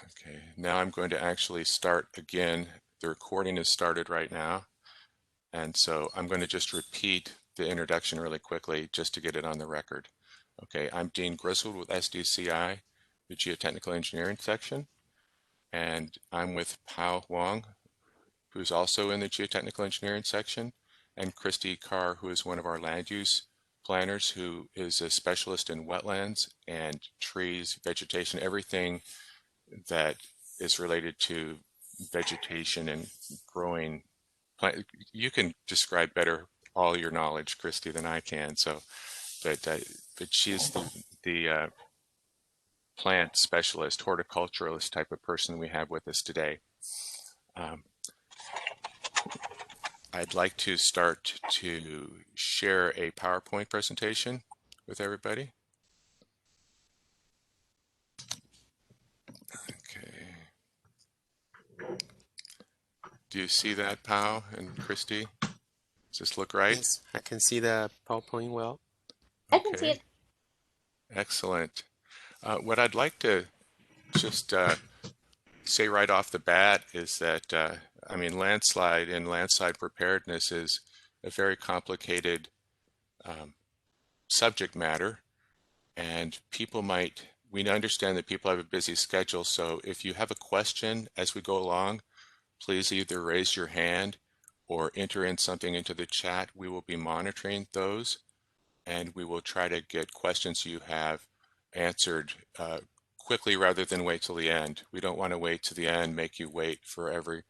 Okay, now I'm going to actually start again. The recording is started right now, and so I'm going to just repeat the introduction really quickly just to get it on the record. Okay, I'm Dean Griswold with SDCI, the Geotechnical Engineering section, and I'm with Pao Huang, who's also in the Geotechnical Engineering section, and Christy Carr, who is one of our land use planners, who is a specialist in wetlands and trees, vegetation, everything that is related to vegetation and growing plant. You can describe better all your knowledge, Christy, than I can. So, but she's the plant specialist, horticulturalist type of person we have with us today. Um, I'd like to start to share a PowerPoint presentation with everybody. Okay. Do you see that, Pao and Christy? Does this look right? Yes, I can see the PowerPoint well. I can see it. Excellent. What I'd like to just say right off the bat is that, I mean, landslide and landslide preparedness is a very complicated subject matter, and we understand that people have a busy schedule, so if you have a question as we go along, please either raise your hand or enter in something into the chat. We will be monitoring those, and we will try to get questions you have answered quickly rather than wait till the end. We don't want to wait to the end, make you wait for every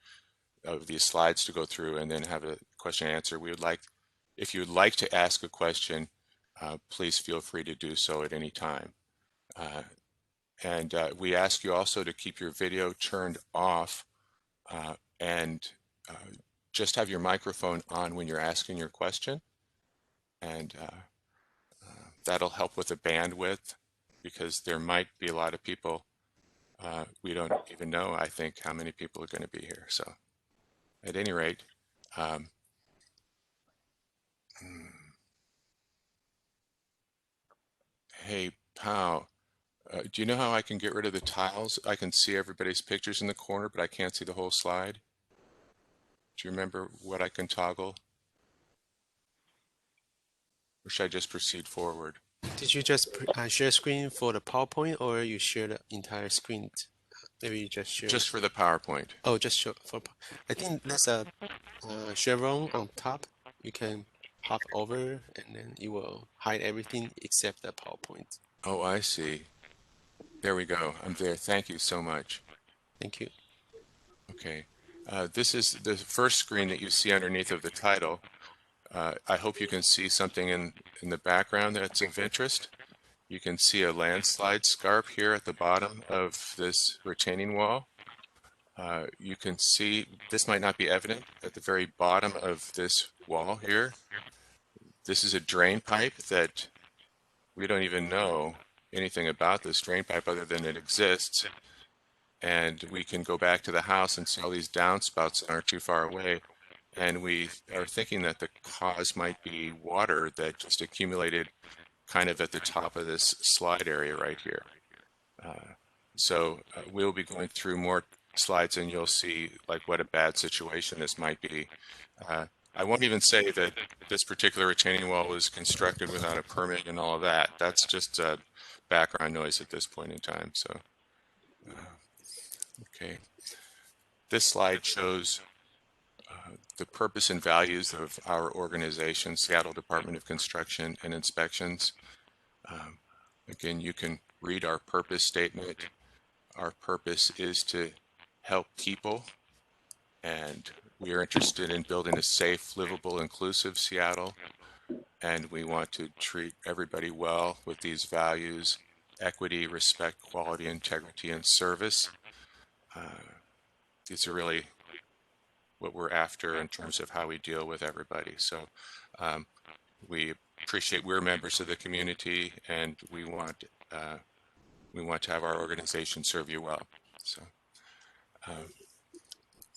of these slides to go through and then have a question and answer. If you would like to ask a question, please feel free to do so at any time. And we ask you also to keep your video turned off and just have your microphone on when you're asking your question. And that'll help with the bandwidth, because there might be a lot of people. We don't even know, I think, how many people are going to be here. So at any rate, hey, Pao, do you know how I can get rid of the tiles? I can see everybody's pictures in the corner, but I can't see the whole slide. Do you remember what I can toggle? Or should I just proceed forward? Did you just share screen for the PowerPoint, or you share the entire screen? Maybe you just share. Just for the PowerPoint. Oh, just show for. I think there's a chevron on top. You can hop over, and then it will hide everything except the PowerPoint. Oh, I see. There we go. I'm there. Thank you so much. Thank you. Okay. This is the first screen that you see underneath of the title. I hope you can see something in the background that's of interest. You can see a landslide scarp here at the bottom of this retaining wall. You can see, this might not be evident, at the very bottom of this wall here. This is a drain pipe that we don't even know anything about this drain pipe other than it exists. And we can go back to the house and see all these downspouts that aren't too far away. And we are thinking that the cause might be water that just accumulated kind of at the top of this slide area right here. So we'll be going through more slides and you'll see like what a bad situation this might be. I won't even say that this particular retaining wall was constructed without a permit and all of that. That's just background noise at this point in time. So, okay. This slide shows the purpose and values of our organization, Seattle Department of Construction and Inspections. Again, you can read our purpose statement. Our purpose is to help people, and we are interested in building a safe, livable, inclusive Seattle, and we want to treat everybody well with these values: equity, respect, quality, integrity, and service. These are really what we're after in terms of how we deal with everybody. So we appreciate we're members of the community, and we want to have our organization serve you well.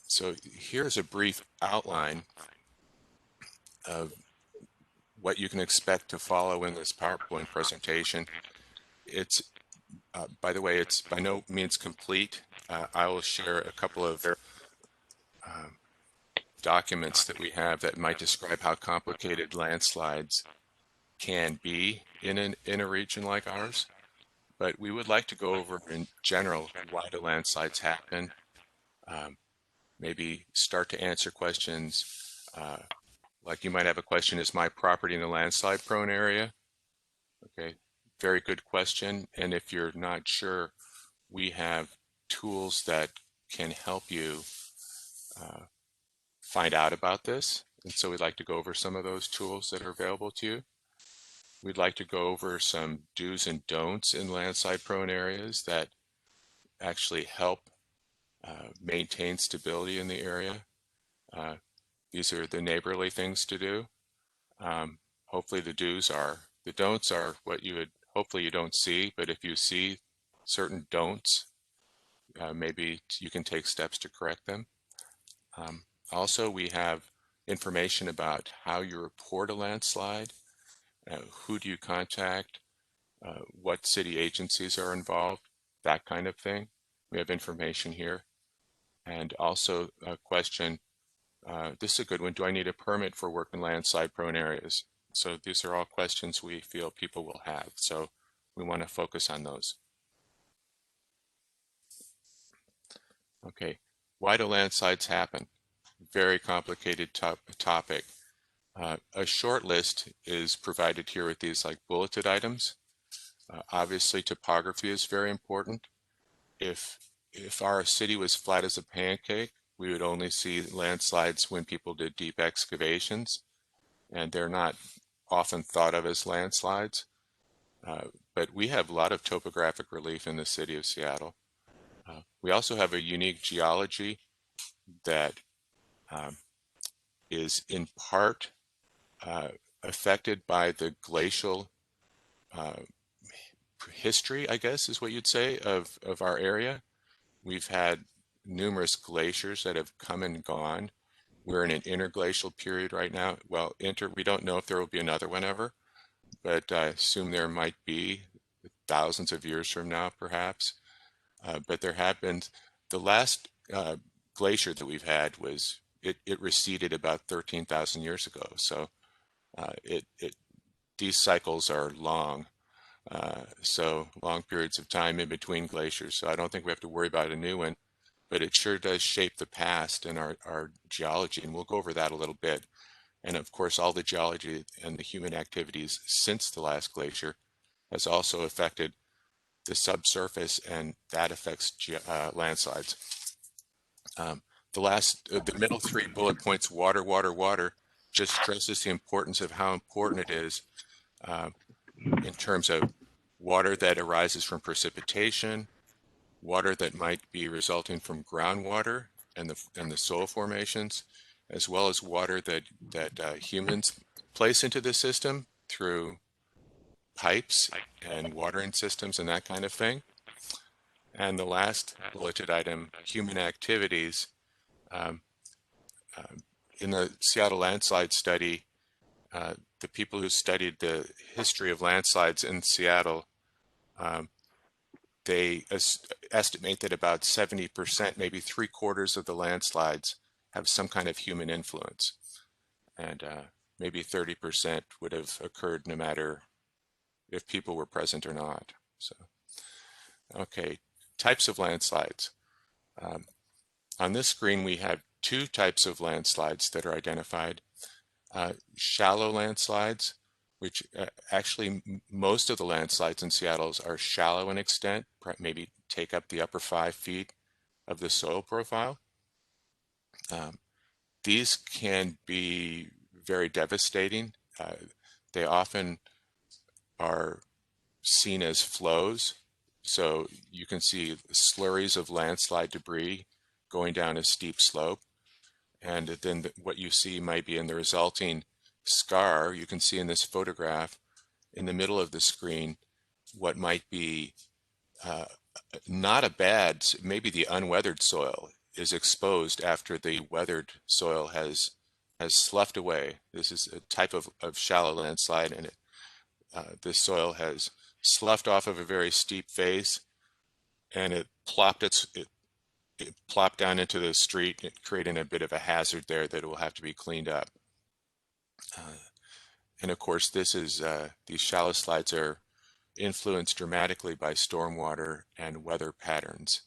So here's a brief outline of what you can expect to follow in this PowerPoint presentation. It's by the way, it's by no means complete. I will share a couple of documents that we have that might describe how complicated landslides can be in a region like ours. But we would like to go over in general why do landslides happen, maybe start to answer questions like you might have a question, is my property in a landslide prone area? Okay, very good question. And if you're not sure, we have tools that can help you find out about this. And so we'd like to go over some of those tools that are available to you. We'd like to go over some do's and don'ts in landslide prone areas that actually help maintain stability in the area. These are the neighborly things to do. Hopefully the do's are. The don'ts are what you would, hopefully you don't see, but if you see certain don'ts, maybe you can take steps to correct them. Also, we have information about how you report a landslide, who do you contact, what city agencies are involved, that kind of thing. We have information here. And also a question, this is a good one, do I need a permit for work in landslide prone areas? So these are all questions we feel people will have. So we want to focus on those. Okay, why do landslides happen? Very complicated topic. A short list is provided here with these like bulleted items. Obviously topography is very important. If our city was flat as a pancake, we would only see landslides when people did deep excavations, and they're not often thought of as landslides. But we have a lot of topographic relief in the city of Seattle. We also have a unique geology that is in part affected by the glacial history, I guess is what you'd say, of our area. We've had numerous glaciers that have come and gone. We're in an interglacial period right now. Well, we don't know if there will be another one ever, but I assume there might be thousands of years from now, perhaps. But there have been, the last glacier that we've had was, it receded about 13,000 years ago. So these cycles are long. So long periods of time in between glaciers. So I don't think we have to worry about a new one, but it sure does shape the past and our geology. And we'll go over that a little bit. And of course, all the geology and the human activities since the last glacier has also affected the subsurface, and that affects landslides. The middle three bullet points, water, water, water, just stresses the importance of how important it is in terms of water that arises from precipitation, water that might be resulting from groundwater and the soil formations, as well as water that humans place into the system through pipes and watering systems and that kind of thing. And the last bulleted item, human activities. In the Seattle landslide study, the people who studied the history of landslides in Seattle, they estimate that about 70%, maybe 3/4 of the landslides have some kind of human influence. And maybe 30% would have occurred no matter if people were present or not. So, okay, types of landslides. On this screen, we have two types of landslides that are identified. Shallow landslides, which actually most of the landslides in Seattle are shallow in extent, maybe take up the upper 5 feet of the soil profile. These can be very devastating. They often are seen as flows. So you can see slurries of landslide debris going down a steep slope. And then what you see might be in the resulting scar. You can see in this photograph in the middle of the screen what might be not a bad, maybe the unweathered soil is exposed after the weathered soil has sloughed away. This is a type of shallow landslide, and this soil has sloughed off of a very steep face, and it plopped plop down into the street, creating a bit of a hazard there that will have to be cleaned up. And of course, these shallow slides are influenced dramatically by stormwater and weather patterns,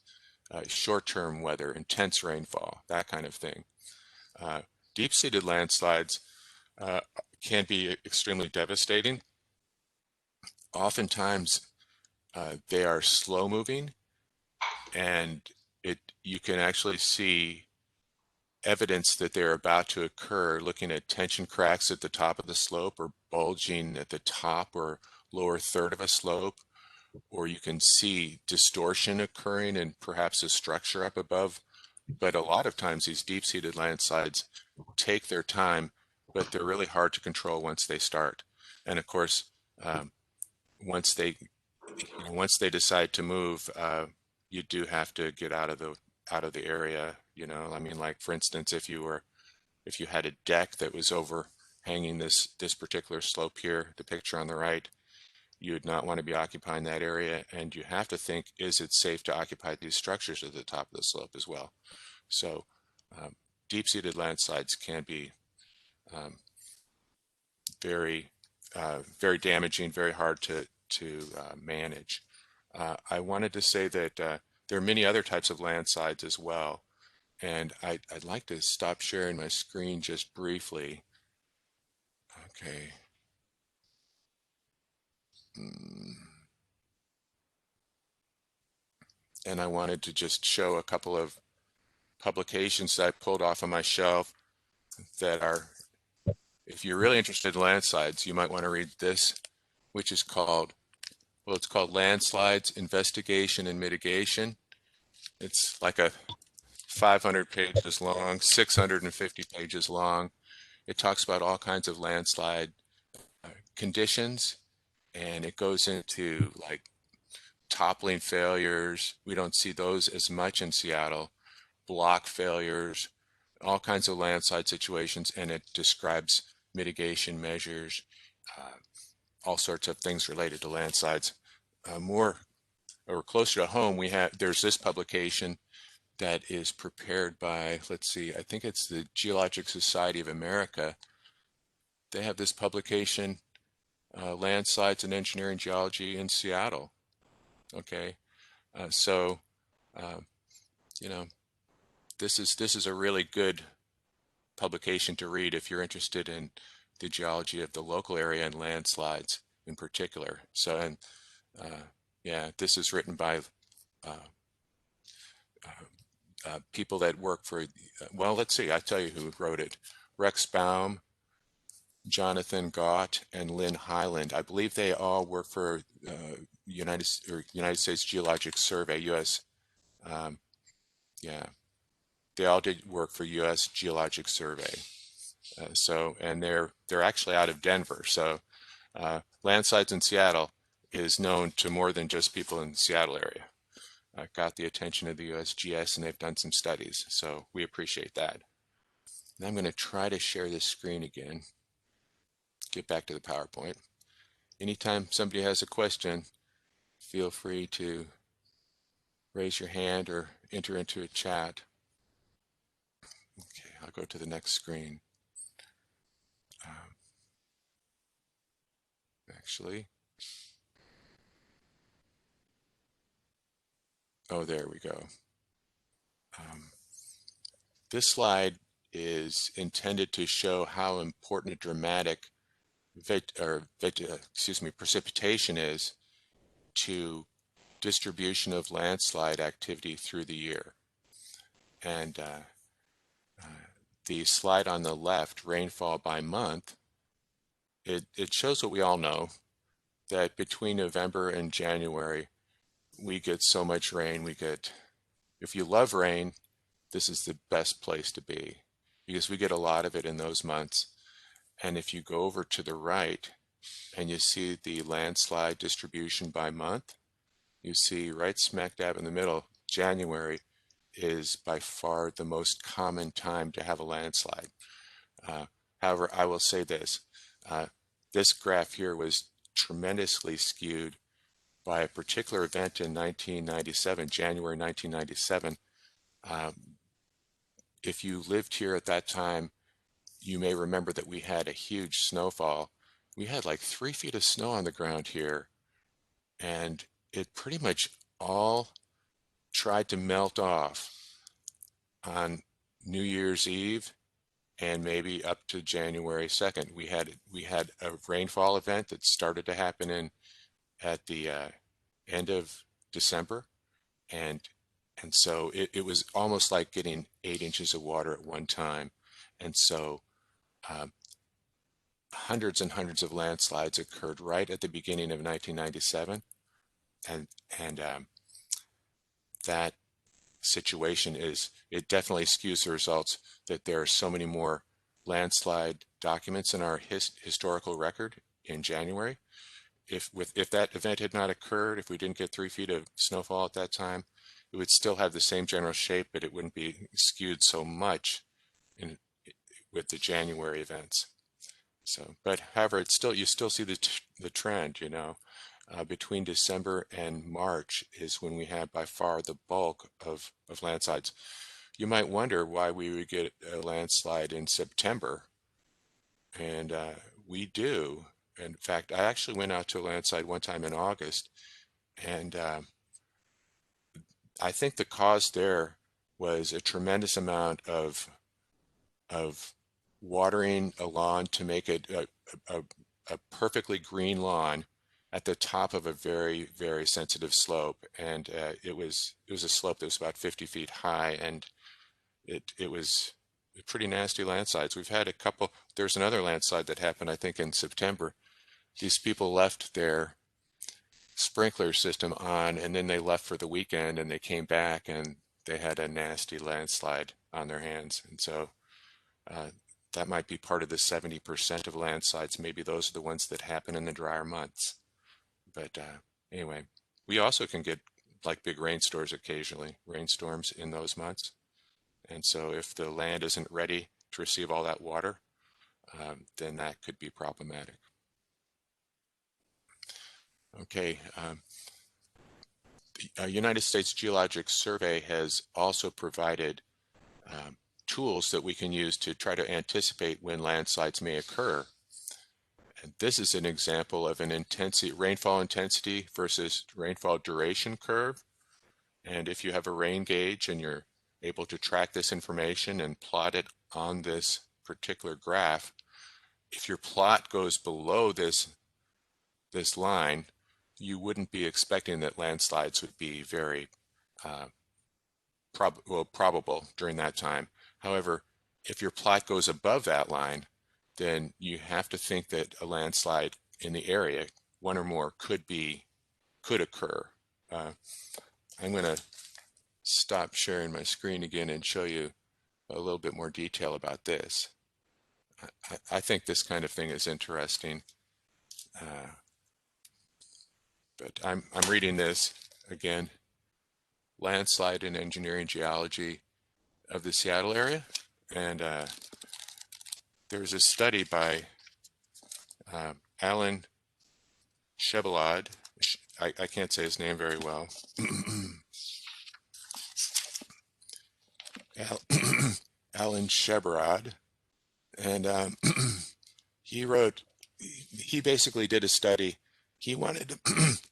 short-term weather, intense rainfall, that kind of thing. Deep-seated landslides can be extremely devastating. Oftentimes, they are slow-moving, and you can actually see evidence that they're about to occur looking at tension cracks at the top of the slope or bulging at the top or lower third of a slope, or you can see distortion occurring and perhaps a structure up above. But a lot of times these deep-seated landslides take their time, but they're really hard to control once they start. And of course, once they decide to move, you do have to get out of the area. I mean, like for instance, if you had a deck that was overhanging this particular slope here, the picture on the right, you would not want to be occupying that area, and you have to think, is it safe to occupy these structures at the top of the slope as well? So deep-seated landslides can be very damaging, very hard to manage. I wanted to say that there are many other types of landslides as well, and I'd like to stop sharing my screen just briefly. Okay. And I wanted to just show a couple of publications that I pulled off of my shelf that are, if you're really interested in landslides, you might want to read this, which is called, well, it's called Landslides, Investigation and Mitigation. It's like a 500 pages long, 650 pages long. It talks about all kinds of landslide conditions, and it goes into like toppling failures. We don't see those as much in Seattle. Block failures, all kinds of landslide situations, and it describes mitigation measures, all sorts of things related to landslides. More or closer to home, there's this publication that is prepared by, let's see, I think it's the Geologic Society of America. They have this publication, Landslides and Engineering Geology in Seattle. Okay, so this is a really good publication to read if you're interested in the geology of the local area and landslides in particular. So, and yeah, this is written by people that work for, well, let's see, I'll tell you who wrote it. Rex Baum, Jonathan Gott, and Lynn Highland. I believe they all work for United States Geologic Survey, US. Yeah, they all did work for US Geologic Survey. And they're actually out of Denver. So Landslides in Seattle is known to more than just people in the Seattle area. Got the attention of the USGS, and they've done some studies. So we appreciate that. And I'm going to try to share this screen again. Get back to the PowerPoint. Anytime somebody has a question, feel free to raise your hand or enter into a chat. Okay, I'll go to the next screen. Actually, oh, there we go. This slide is intended to show how important and dramatic precipitation is to distribution of landslide activity through the year. And the slide on the left, rainfall by month, it shows what we all know, that between November and January, we get so much rain. If you love rain, this is the best place to be because we get a lot of it in those months. And if you go over to the right and you see the landslide distribution by month, you see right smack dab in the middle, January is by far the most common time to have a landslide. However, I will say this, this graph here was tremendously skewed by a particular event in 1997, January 1997, If you lived here at that time, you may remember that we had a huge snowfall. We had like 3 feet of snow on the ground here, and it pretty much all tried to melt off on New Year's Eve and maybe up to January 2nd. We had a rainfall event that started to happen in at the end of December, and so it was almost like getting 8 inches of water at one time, and so um, hundreds and hundreds of landslides occurred right at the beginning of 1997, and that situation it definitely skews the results that there are so many more landslide documents in our historical record in January. If that event had not occurred, if we didn't get 3 feet of snowfall at that time, it would still have the same general shape, but it wouldn't be skewed so much in, with the January events. So, but however, you still see the trend, between December and March is when we have by far the bulk of landslides. You might wonder why we would get a landslide in September, and we do. In fact, I actually went out to a landslide one time in August, and I think the cause there was a tremendous amount of watering a lawn to make it a perfectly green lawn at the top of a very, very sensitive slope. And it was a slope that was about 50 feet high, and it was pretty nasty landslides. We've had a couple. There's another landslide that happened, I think, in September. These people left their sprinkler system on, and then they left for the weekend, and they came back, and they had a nasty landslide on their hands. And so that might be part of the 70% of landslides. Maybe those are the ones that happen in the drier months. But anyway, we also can get like big rainstorms occasionally, rainstorms in those months. And so if the land isn't ready to receive all that water, then that could be problematic. Okay, the United States Geologic Survey has also provided tools that we can use to try to anticipate when landslides may occur. And this is an example of an rainfall intensity versus rainfall duration curve. And if you have a rain gauge and you're able to track this information and plot it on this particular graph, if your plot goes below this line, you wouldn't be expecting that landslides would be very probable during that time. However, if your plot goes above that line, then you have to think that a landslide in the area, one or more, could occur. I'm going to stop sharing my screen again and show you a little bit more detail about this. I think this kind of thing is interesting. But I'm reading this again, Landslide in Engineering Geology of the Seattle area. And there's a study by Alan Shebelad. I can't say his name very well. Alan Shebelad. And he basically did a study. He wanted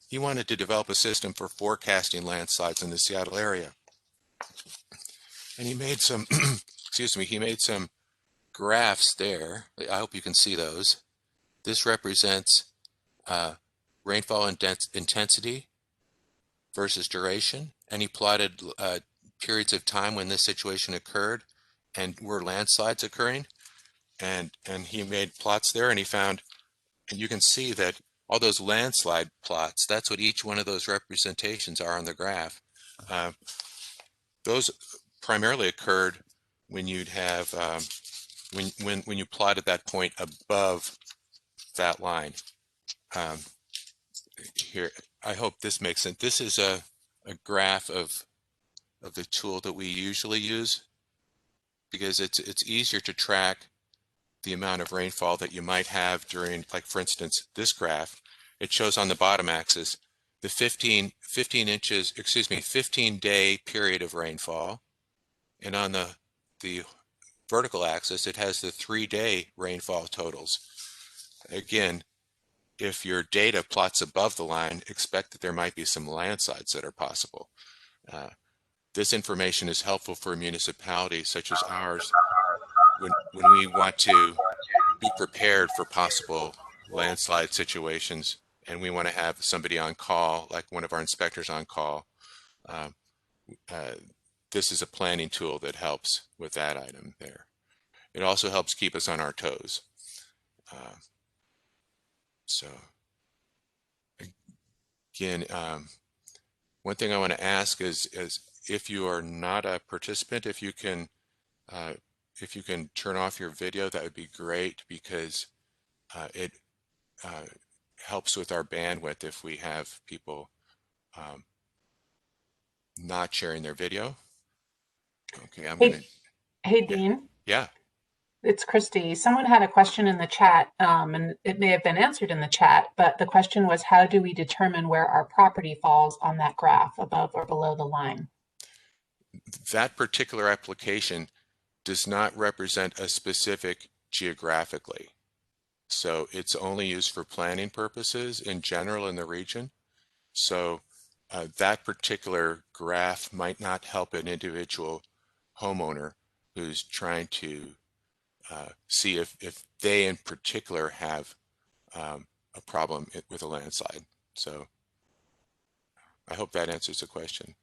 to develop a system for forecasting landslides in the Seattle area. And he made some, he made some graphs there. I hope you can see those. This represents rainfall intensity versus duration. And he plotted periods of time when this situation occurred and were landslides occurring. And he made plots there, and he found, and you can see that all those landslide plots, that's what each one of those representations are on the graph. Those primarily occurred when you'd have, when you plotted that point above that line. Here, I hope this makes sense. This is a graph of the tool that we usually use, because it's easier to track the amount of rainfall that you might have during, like for instance, this graph. It shows on the bottom axis the 15 day period of rainfall, And on the vertical axis, it has the 3-day rainfall totals. Again, if your data plots above the line, expect that there might be some landslides that are possible. This information is helpful for municipalities such as ours when we want to be prepared for possible landslide situations, and we want to have somebody on call, like one of our inspectors on call. Uh, uh, this is a planning tool that helps with that item there. It also helps keep us on our toes. So again, one thing I want to ask is if you are not a participant, if you can turn off your video, that would be great, because it helps with our bandwidth if we have people not sharing their video. Okay, I'm Hey, gonna, hey, yeah, Dean, yeah. it's Christy. Someone had a question in the chat, and it may have been answered in the chat, but the question was, how do we determine where our property falls on that graph, above or below the line? That particular application does not represent a specific geographically. So it's only used for planning purposes in general in the region. So that particular graph might not help an individual homeowner who's trying to see if they in particular have a problem with a landslide. So I hope that answers the question.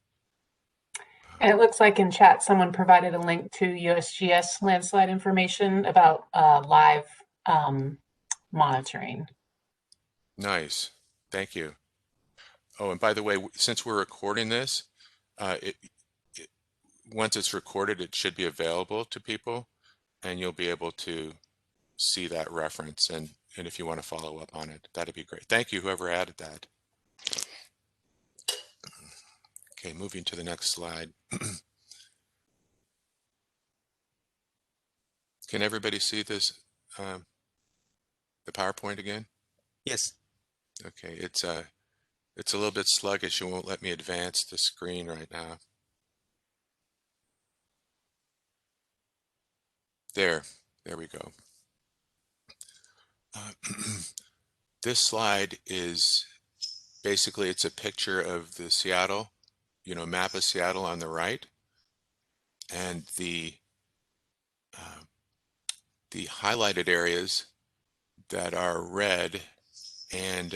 And it looks like in chat, someone provided a link to USGS landslide information about live monitoring. Nice, thank you. Oh, and by the way, since we're recording this, once it's recorded, it should be available to people, and you'll be able to see that reference. And if you want to follow up on it, that'd be great. Thank you, whoever added that. Okay, moving to the next slide. Can everybody see this, the PowerPoint again? Yes. Okay, it's a little bit sluggish. It won't let me advance the screen right now. There we go. This slide is basically, it's a picture of the Seattle, map of Seattle on the right, and the highlighted areas that are red and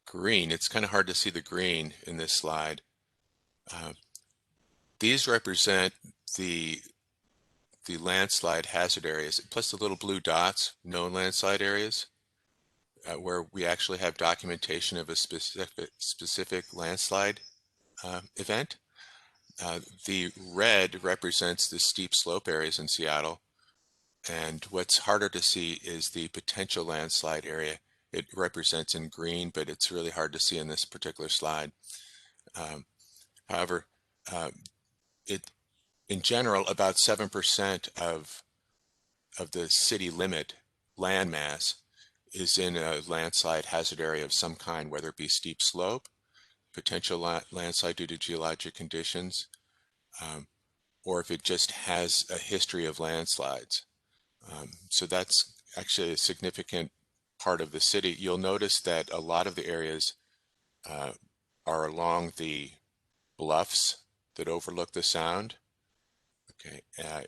green. It's kind of hard to see the green in this slide. These represent the landslide hazard areas, plus the little blue dots, known landslide areas, where we actually have documentation of a specific landslide event. The red represents the steep slope areas in Seattle, and what's harder to see is the potential landslide area. It represents in green, but it's really hard to see in this particular slide. However, in general, about 7% of the city limit landmass is in a landslide hazard area of some kind, whether it be steep slope, potential landslide due to geologic conditions, or if it just has a history of landslides. So that's actually a significant part of the city. You'll notice that a lot of the areas are along the bluffs that overlook the sound. Okay,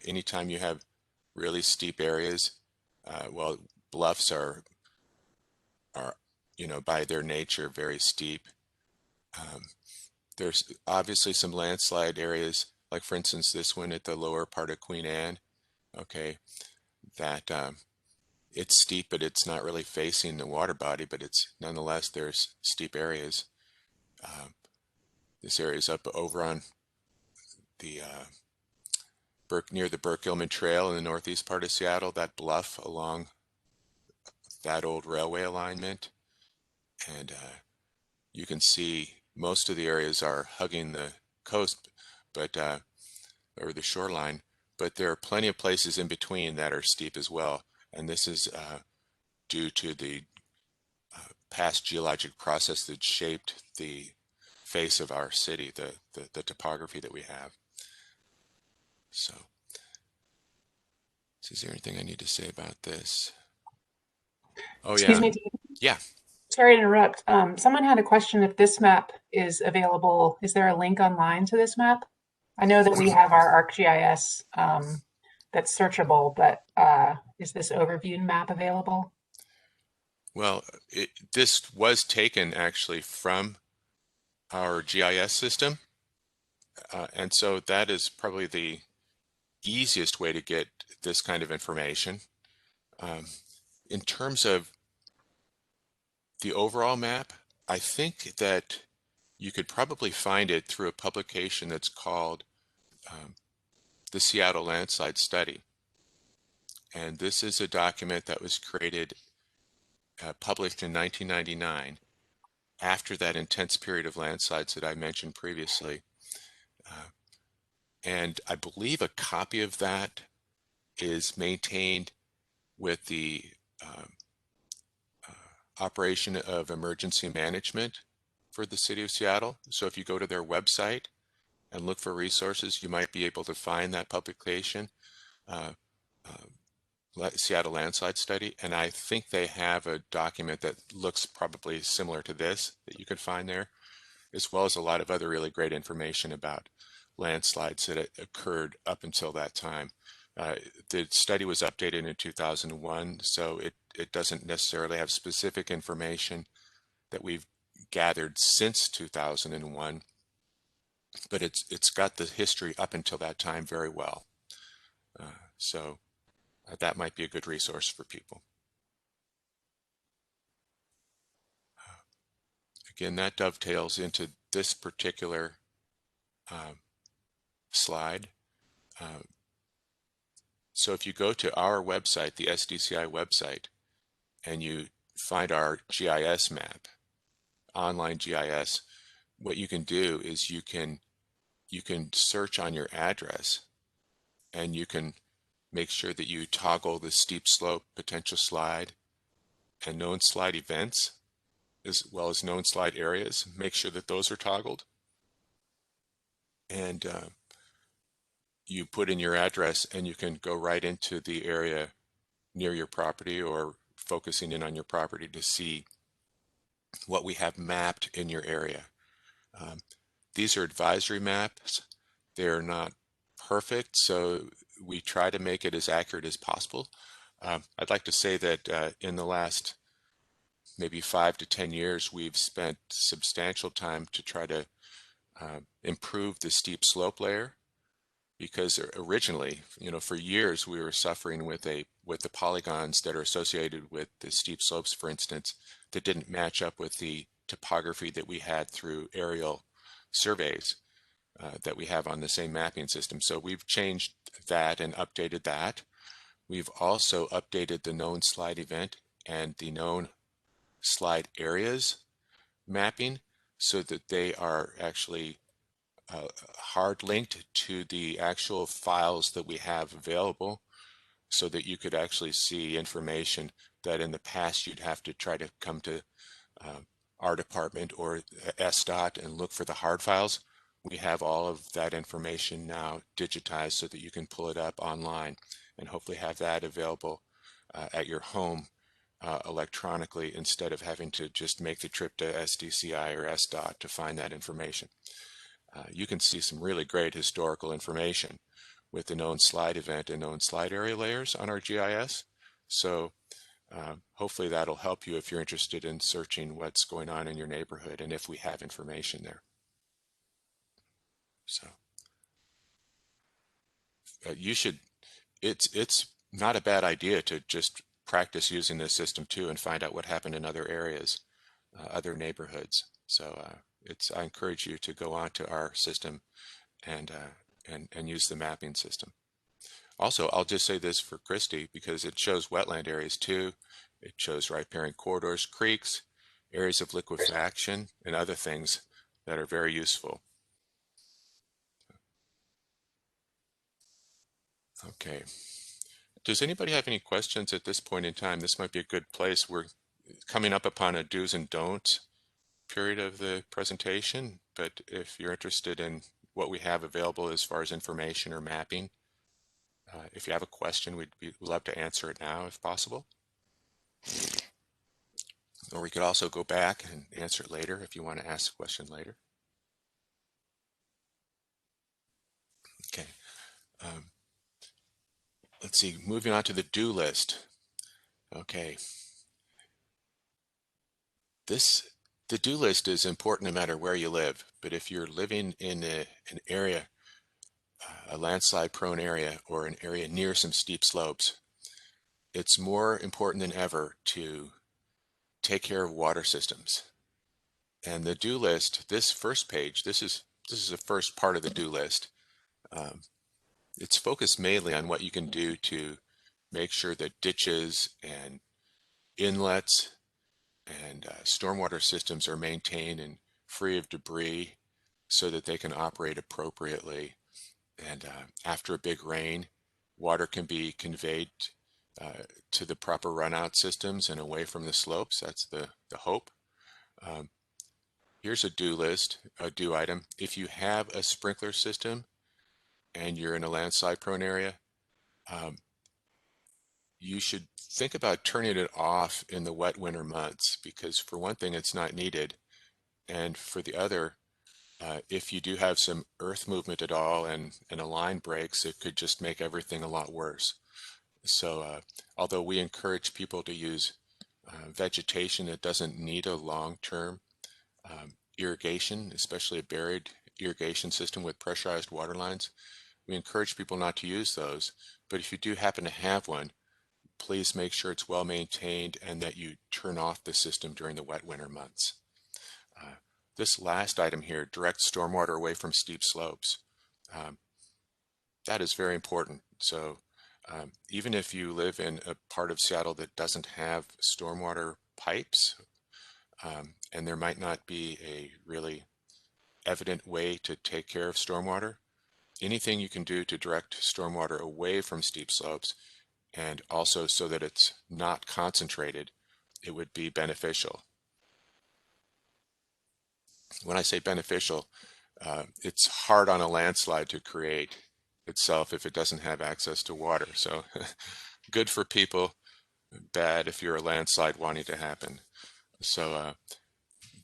anytime you have really steep areas, well, bluffs are by their nature very steep. There's obviously some landslide areas, like for instance this one at the lower part of Queen Anne. Okay, that it's steep, but it's not really facing the water body, but it's nonetheless, there's steep areas. This area is up over on the near the Burke-Gilman Trail in the northeast part of Seattle, that bluff along that old railway alignment. And you can see most of the areas are hugging the coast, but or the shoreline, but there are plenty of places in between that are steep as well. And this is due to the past geologic process that shaped the face of our city, the topography that we have. So, is there anything I need to say about this? Oh Excuse yeah, me, yeah. sorry to interrupt. Someone had a question if this map is available. Is there a link online to this map? I know that we have our ArcGIS that's searchable, but is this overview map available? Well, this was taken actually from our GIS system, and so that is probably the easiest way to get this kind of information. In terms of the overall map, I think that you could probably find it through a publication that's called the Seattle Landslide Study. And this is a document that was created, published in 1999, after that intense period of landslides that I mentioned previously. And I believe a copy of that is maintained with the operation of emergency management for the city of Seattle. So if you go to their website and look for resources, you might be able to find that publication, Seattle Landslide Study. And I think they have a document that looks probably similar to this that you can find there, as well as a lot of other really great information about landslides that occurred up until that time. The study was updated in 2001, so it doesn't necessarily have specific information that we've gathered since 2001, but it's got the history up until that time very well. So that might be a good resource for people. Again, that dovetails into this particular slide. So if you go to our website, the SDCI website, and you find our GIS map, online GIS, what you can do is you can search on your address, and you can make sure that you toggle the steep slope potential slide and known slide events, as well as known slide areas. Make sure that those are toggled. And you put in your address, and you can go right into the area near your property or focusing in on your property to see what we have mapped in your area. These are advisory maps. They're not perfect, so we try to make it as accurate as possible. I'd like to say that in the last maybe 5 to 10 years, we've spent substantial time to try to improve the steep slope layer, because originally, for years we were suffering with the polygons that are associated with the steep slopes, for instance, that didn't match up with the topography that we had through aerial surveys that we have on the same mapping system. So we've changed that and updated that. We've also updated the known slide event and the known slide areas mapping so that they are actually hard linked to the actual files that we have available, so that you could actually see information that in the past you'd have to try to come to our department or SDOT and look for the hard files. We have all of that information now digitized so that you can pull it up online and hopefully have that available at your home electronically, instead of having to just make the trip to SDCI or SDOT to find that information. You can see some really great historical information with the known slide event and known slide area layers on our GIS. So hopefully that'll help you if you're interested in searching what's going on in your neighborhood and if we have information there. So you should, it's not a bad idea to just practice using this system too and find out what happened in other areas, other neighborhoods. So I encourage you to go onto our system and use the mapping system. Also, I'll just say this for Christy, because it shows wetland areas too. It shows riparian corridors, creeks, areas of liquefaction, and other things that are very useful. Okay. Does anybody have any questions at this point in time? This might be a good place. We're coming up upon a do's and don'ts period of the presentation, but if you're interested in what we have available as far as information or mapping, If you have a question, we'd love to answer it now if possible. Or we could also go back and answer it later if you want to ask a question later. Okay. Let's see, moving on to the do list. Okay. The do list is important no matter where you live, but if you're living in an area, a landslide prone area, or an area near some steep slopes, it's more important than ever to take care of water systems. And the do list, this first page, this is the first part of the do list. It's focused mainly on what you can do to make sure that ditches and inlets and stormwater systems are maintained and free of debris so that they can operate appropriately. And after a big rain, water can be conveyed to the proper runout systems and away from the slopes. That's the hope. Here's a do list, a do item. If you have a sprinkler system and you're in a landslide prone area, you should think about turning it off in the wet winter months, because for one thing, it's not needed. And for the other, if you do have some earth movement at all and a line breaks, it could just make everything a lot worse. So although we encourage people to use vegetation that doesn't need a long-term irrigation, especially a buried irrigation system with pressurized water lines, we encourage people not to use those. But if you do happen to have one, please make sure it's well maintained and that you turn off the system during the wet winter months. This last item here, direct stormwater away from steep slopes. That is very important. So even if you live in a part of Seattle that doesn't have stormwater pipes, and there might not be a really evident way to take care of stormwater, anything you can do to direct stormwater away from steep slopes, and also so that it's not concentrated, it would be beneficial. When I say beneficial, it's hard on a landslide to create itself if it doesn't have access to water. So good for people, bad if you're a landslide wanting to happen. So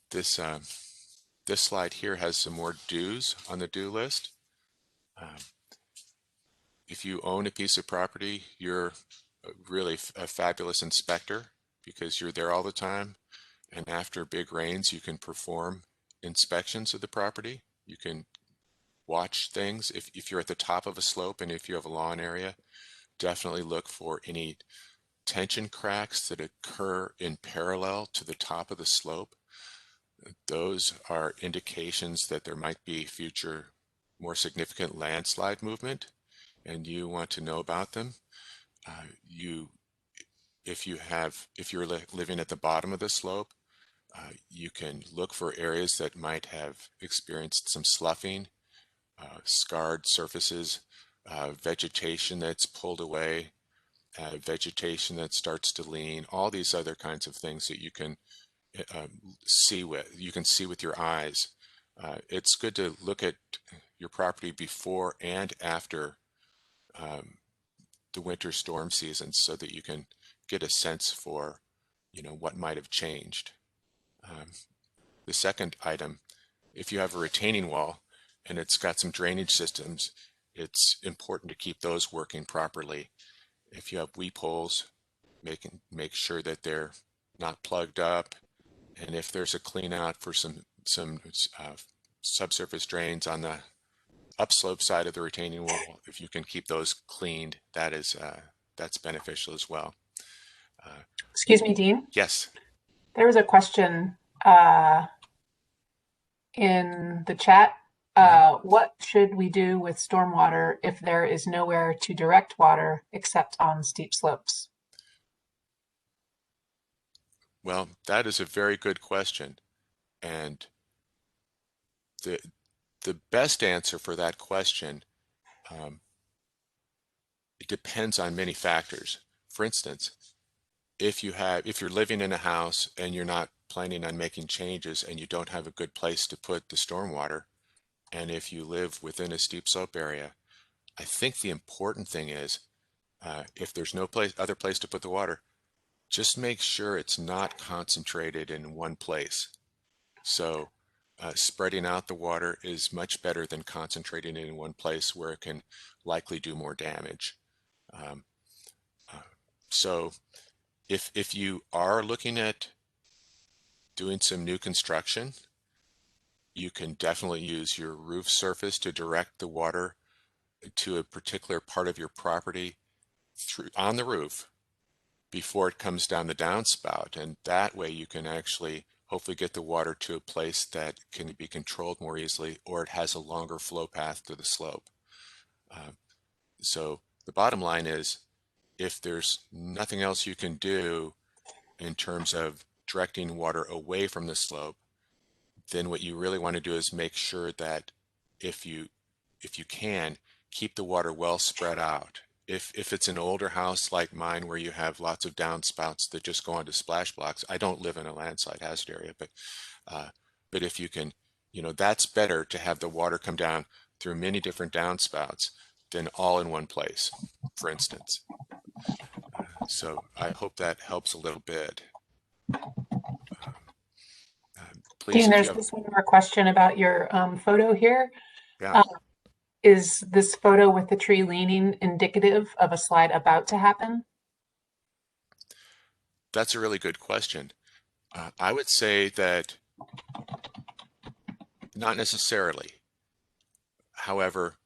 this slide here has some more do's on the do list. If you own a piece of property, you're really a fabulous inspector because you're there all the time. And after big rains, you can perform inspections of the property. You can watch things. If you're at the top of a slope and if you have a lawn area, definitely look for any tension cracks that occur in parallel to the top of the slope. Those are indications that there might be future more significant landslide movement, and you want to know about them. If you're living at the bottom of the slope, you can look for areas that might have experienced some sloughing, scarred surfaces, vegetation that's pulled away, vegetation that starts to lean, all these other kinds of things that you can see with your eyes. It's good to look at your property before and after the winter storm seasons so that you can get a sense for what might have changed. The second item, if you have a retaining wall and it's got some drainage systems, it's important to keep those working properly. If you have weep holes, make sure that they're not plugged up, and if there's a clean out for some subsurface drains on the upslope side of the retaining wall, if you can keep those cleaned, that's beneficial as well. Excuse me, Dean? Yes. There was a question in the chat. What should we do with stormwater if there is nowhere to direct water except on steep slopes? Well, that is a very good question. And the best answer for that question, it depends on many factors. For instance, if you're living in a house and you're not planning on making changes and you don't have a good place to put the stormwater, and if you live within a steep slope area, I think the important thing is, if there's no other place to put the water, just make sure it's not concentrated in one place. So spreading out the water is much better than concentrating it in one place where it can likely do more damage. Um, so if you are looking at doing some new construction, you can definitely use your roof surface to direct the water to a particular part of your property through on the roof before it comes down the downspout, and that way you can actually hopefully get the water to a place that can be controlled more easily, or it has a longer flow path to the slope. So the bottom line is, if there's nothing else you can do in terms of directing water away from the slope, then what you really want to do is make sure that if you can, keep the water well spread out. If it's an older house like mine where you have lots of downspouts that just go onto splash blocks, I don't live in a landslide hazard area, but if you can, that's better to have the water come down through many different downspouts than all in one place, for instance. So I hope that helps a little bit. Please, Dean, if there's you have, just one more question about your photo here. yeah. Is this photo with the tree leaning indicative of a slide about to happen? That's a really good question. I would say that not necessarily. However,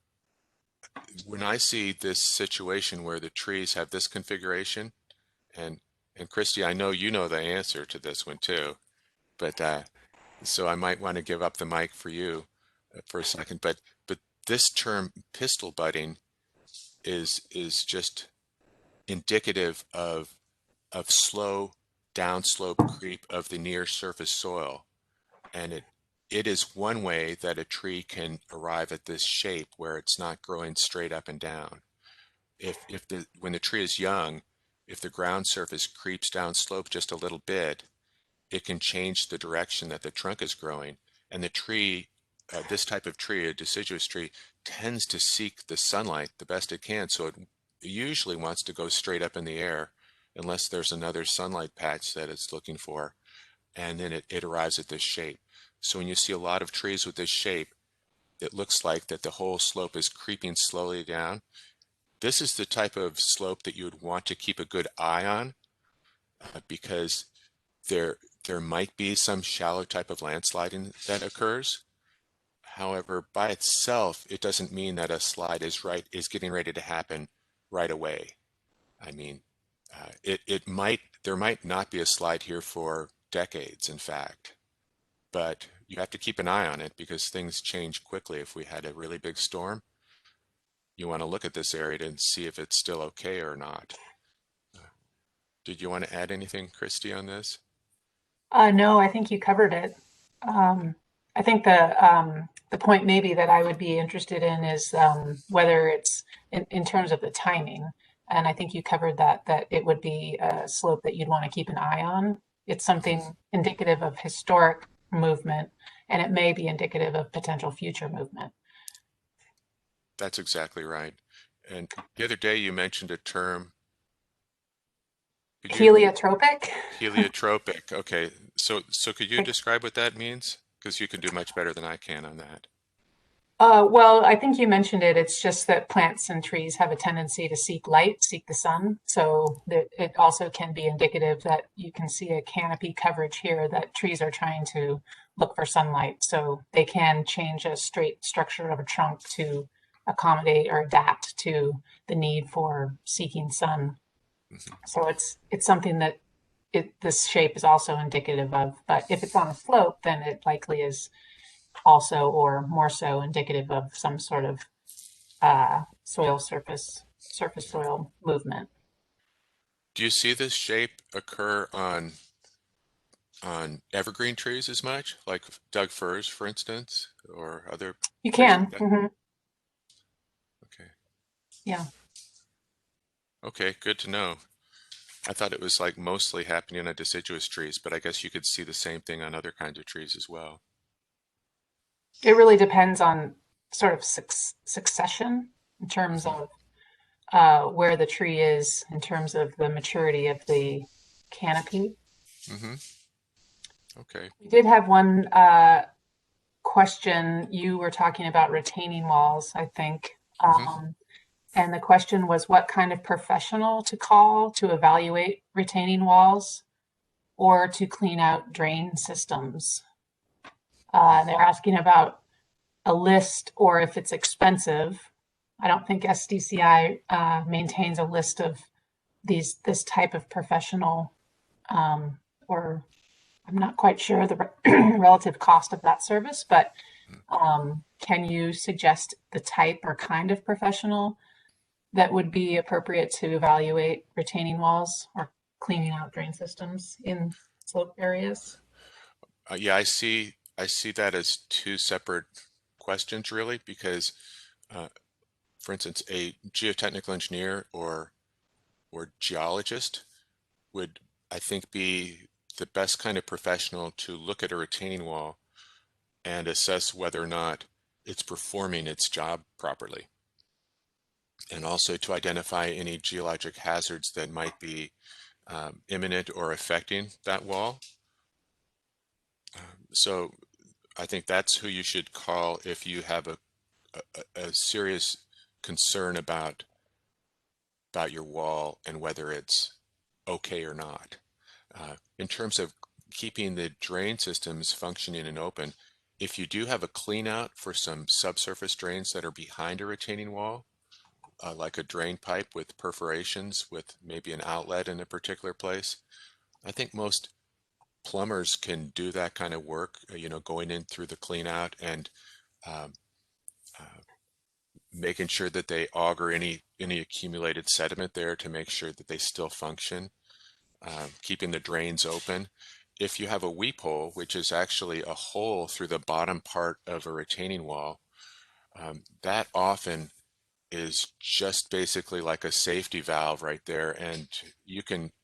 when I see this situation where the trees have this configuration, and Christy, I know you know the answer to this one too, but so I might want to give up the mic for you for a second. But this term pistol budding is just indicative of slow downslope creep of the near surface soil, and it is one way that a tree can arrive at this shape where it's not growing straight up and down. When the tree is young, if the ground surface creeps down slope just a little bit, it can change the direction that the trunk is growing, and the tree, this type of tree, a deciduous tree, tends to seek the sunlight the best it can, so it usually wants to go straight up in the air unless there's another sunlight patch that it's looking for, and then it arrives at this shape. So when you see a lot of trees with this shape, it looks like that the whole slope is creeping slowly down. This is the type of slope that you would want to keep a good eye on, because there might be some shallow type of landsliding that occurs. However, by itself, it doesn't mean that a slide is getting ready to happen right away. I mean, there might not be a slide here for decades, in fact, but you have to keep an eye on it because things change quickly. If we had a really big storm, you want to look at this area and see if it's still okay or not. Did you want to add anything, Christy, on this? No, I think you covered it. I think the point maybe that I would be interested in is whether it's in terms of the timing. And I think you covered that it would be a slope that you'd want to keep an eye on. It's something indicative of historic movement, and it may be indicative of potential future movement. That's exactly right. And the other day you mentioned a term. Heliotropic? Heliotropic. Okay. So could you describe what that means? Because you can do much better than I can on that. Well, I think you mentioned it. It's just that plants and trees have a tendency to seek light, seek the sun. So it also can be indicative that you can see a canopy coverage here that trees are trying to look for sunlight. So they can change a straight structure of a trunk to accommodate or adapt to the need for seeking sun. So it's something that this shape is also indicative of. But if it's on a slope, then it likely is also or more so indicative of some sort of surface soil movement. Do you see this shape occur on evergreen trees as much, like Doug firs, for instance, or other You trees can. like that? Mm-hmm. Okay. Yeah. Okay, good to know. I thought it was like mostly happening on deciduous trees, but I guess you could see the same thing on other kinds of trees as well. It really depends on sort of succession. in terms of where the tree is in terms of the maturity of the canopy. Mm-hmm. Okay. We did have one question. You were talking about retaining walls, I think. Mm-hmm. And the question was what kind of professional to call to evaluate retaining walls or to clean out drain systems. They're asking about a list or if it's expensive. I don't think SDCI maintains a list of this type of professional, or I'm not quite sure the relative cost of that service, but can you suggest the type or kind of professional that would be appropriate to evaluate retaining walls or cleaning out drain systems in slope areas? Yeah, I see that as two separate questions really, because for instance, a geotechnical engineer or geologist would, I think, be the best kind of professional to look at a retaining wall and assess whether or not it's performing its job properly, and also to identify any geologic hazards that might be imminent or affecting that wall. So I think that's who you should call if you have a serious concern about your wall and whether it's okay or not. In terms of keeping the drain systems functioning and open, if you do have a clean out for some subsurface drains that are behind a retaining wall, like a drain pipe with perforations with maybe an outlet in a particular place, I think most plumbers can do that kind of work, going in through the clean out and um, uh, making sure that they auger any accumulated sediment there to make sure that they still function, keeping the drains open. If you have a weep hole, which is actually a hole through the bottom part of a retaining wall, that often is just basically like a safety valve right there, and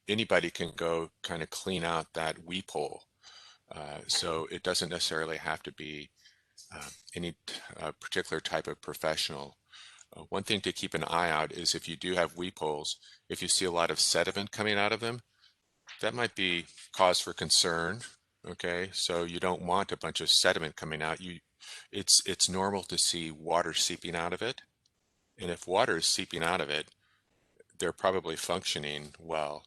anybody can go kind of clean out that weep hole. So it doesn't necessarily have to be any particular type of professional. One thing to keep an eye out is if you do have weep holes, if you see a lot of sediment coming out of them, that might be cause for concern. Okay, so you don't want a bunch of sediment coming out. It's normal to see water seeping out of it, and if water is seeping out of it, they're probably functioning well.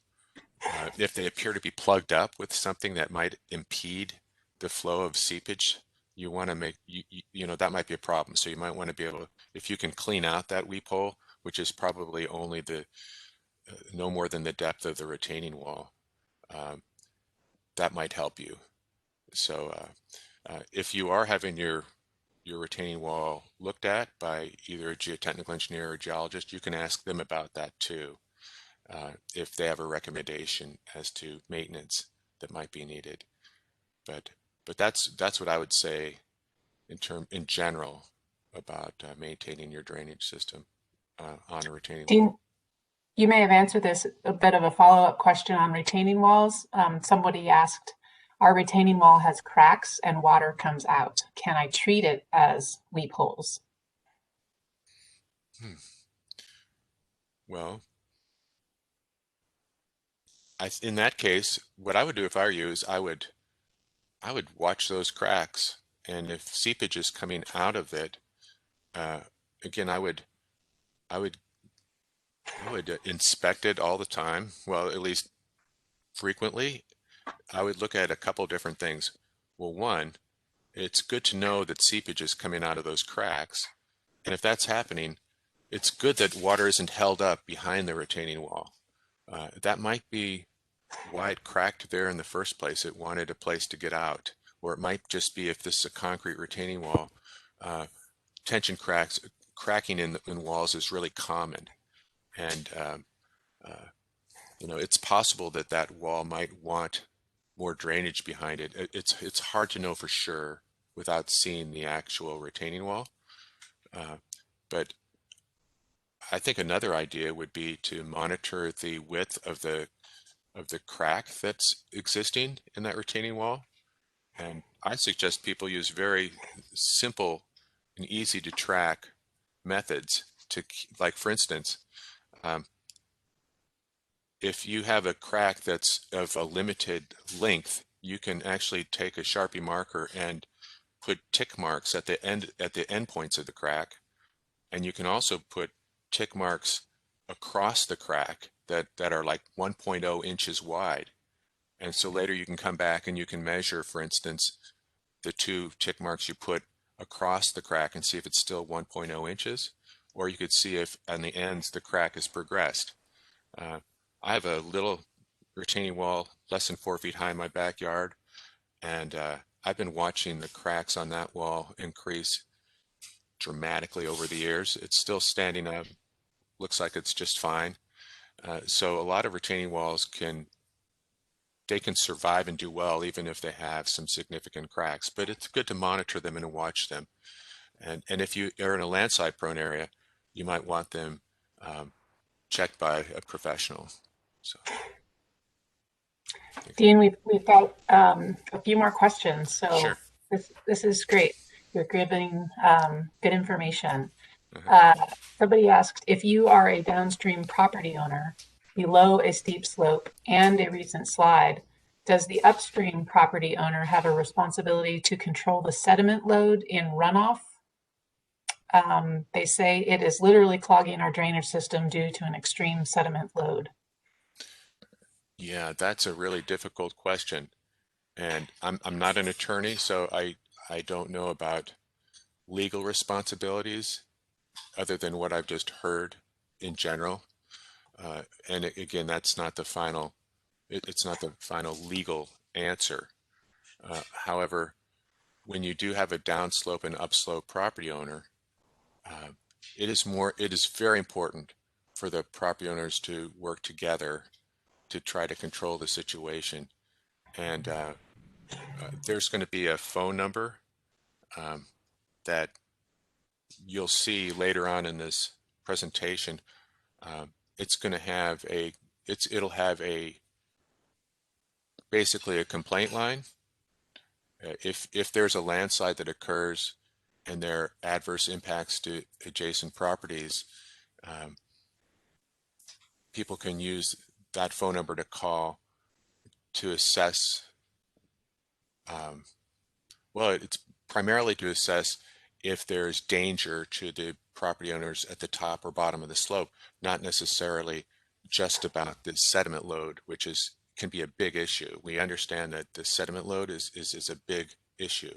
If they appear to be plugged up with something that might impede the flow of seepage, you want to that might be a problem. So you might want to be able to, if you can clean out that weep hole, which is probably only no more than the depth of the retaining wall, um, that might help you. So if you are having your retaining wall looked at by either a geotechnical engineer or a geologist, you can ask them about that too, if they have a recommendation as to maintenance that might be needed. But that's what I would say in general about maintaining your drainage system on a retaining wall. Dean, you may have answered this, a bit of a follow-up question on retaining walls. Somebody asked, our retaining wall has cracks and water comes out. Can I treat it as weep holes? Well, in that case, what I would do if I were you is I would watch those cracks, and if seepage is coming out of it, again, I would inspect it all the time. Well, at least frequently. I would look at a couple different things. Well, one, it's good to know that seepage is coming out of those cracks. And if that's happening, it's good that water isn't held up behind the retaining wall. That might be why it cracked there in the first place. It wanted a place to get out. Or it might just be, if this is a concrete retaining wall, tension cracking in walls is really common. And it's possible that that wall might want more drainage behind it. It's hard to know for sure without seeing the actual retaining wall. But I think another idea would be to monitor the width of the crack that's existing in that retaining wall. And I suggest people use very simple and easy to track methods like for instance, if you have a crack that's of a limited length, you can actually take a Sharpie marker and put tick marks at the end points of the crack, and you can also put tick marks across the crack that are like 1.0 inches wide. And so later you can come back and you can measure, for instance, the 2 tick marks you put across the crack and see if it's still 1.0 inches, or you could see if on the ends the crack has progressed. I have a little retaining wall less than 4 feet high in my backyard, and I've been watching the cracks on that wall increase dramatically over the years. It's still standing up, looks like it's just fine. So a lot of retaining walls can survive and do well even if they have some significant cracks, but it's good to monitor them and watch them. And if you are in a landslide prone area, you might want them checked by a professional. So, Dean, we've got a few more questions, so sure. this is great. You're giving good information. Uh-huh. Somebody asked, if you are a downstream property owner below a steep slope and a recent slide, does the upstream property owner have a responsibility to control the sediment load in runoff? They say it is literally clogging our drainage system due to an extreme sediment load. Yeah, that's a really difficult question. And I'm not an attorney, so I don't know about legal responsibilities other than what I've just heard in general. And again, that's not the final, it's not the final legal answer. However, when you do have a downslope and upslope property owner, it is very important for the property owners to work together to try to control the situation. And there's going to be a phone number that you'll see later on in this presentation. It's going to have it'll have basically a complaint line. If there's a landslide that occurs and there are adverse impacts to adjacent properties, people can use that phone number to call to assess. Well, it's primarily to assess if there's danger to the property owners at the top or bottom of the slope, not necessarily just about the sediment load, which can be a big issue. We understand that the sediment load is a big issue.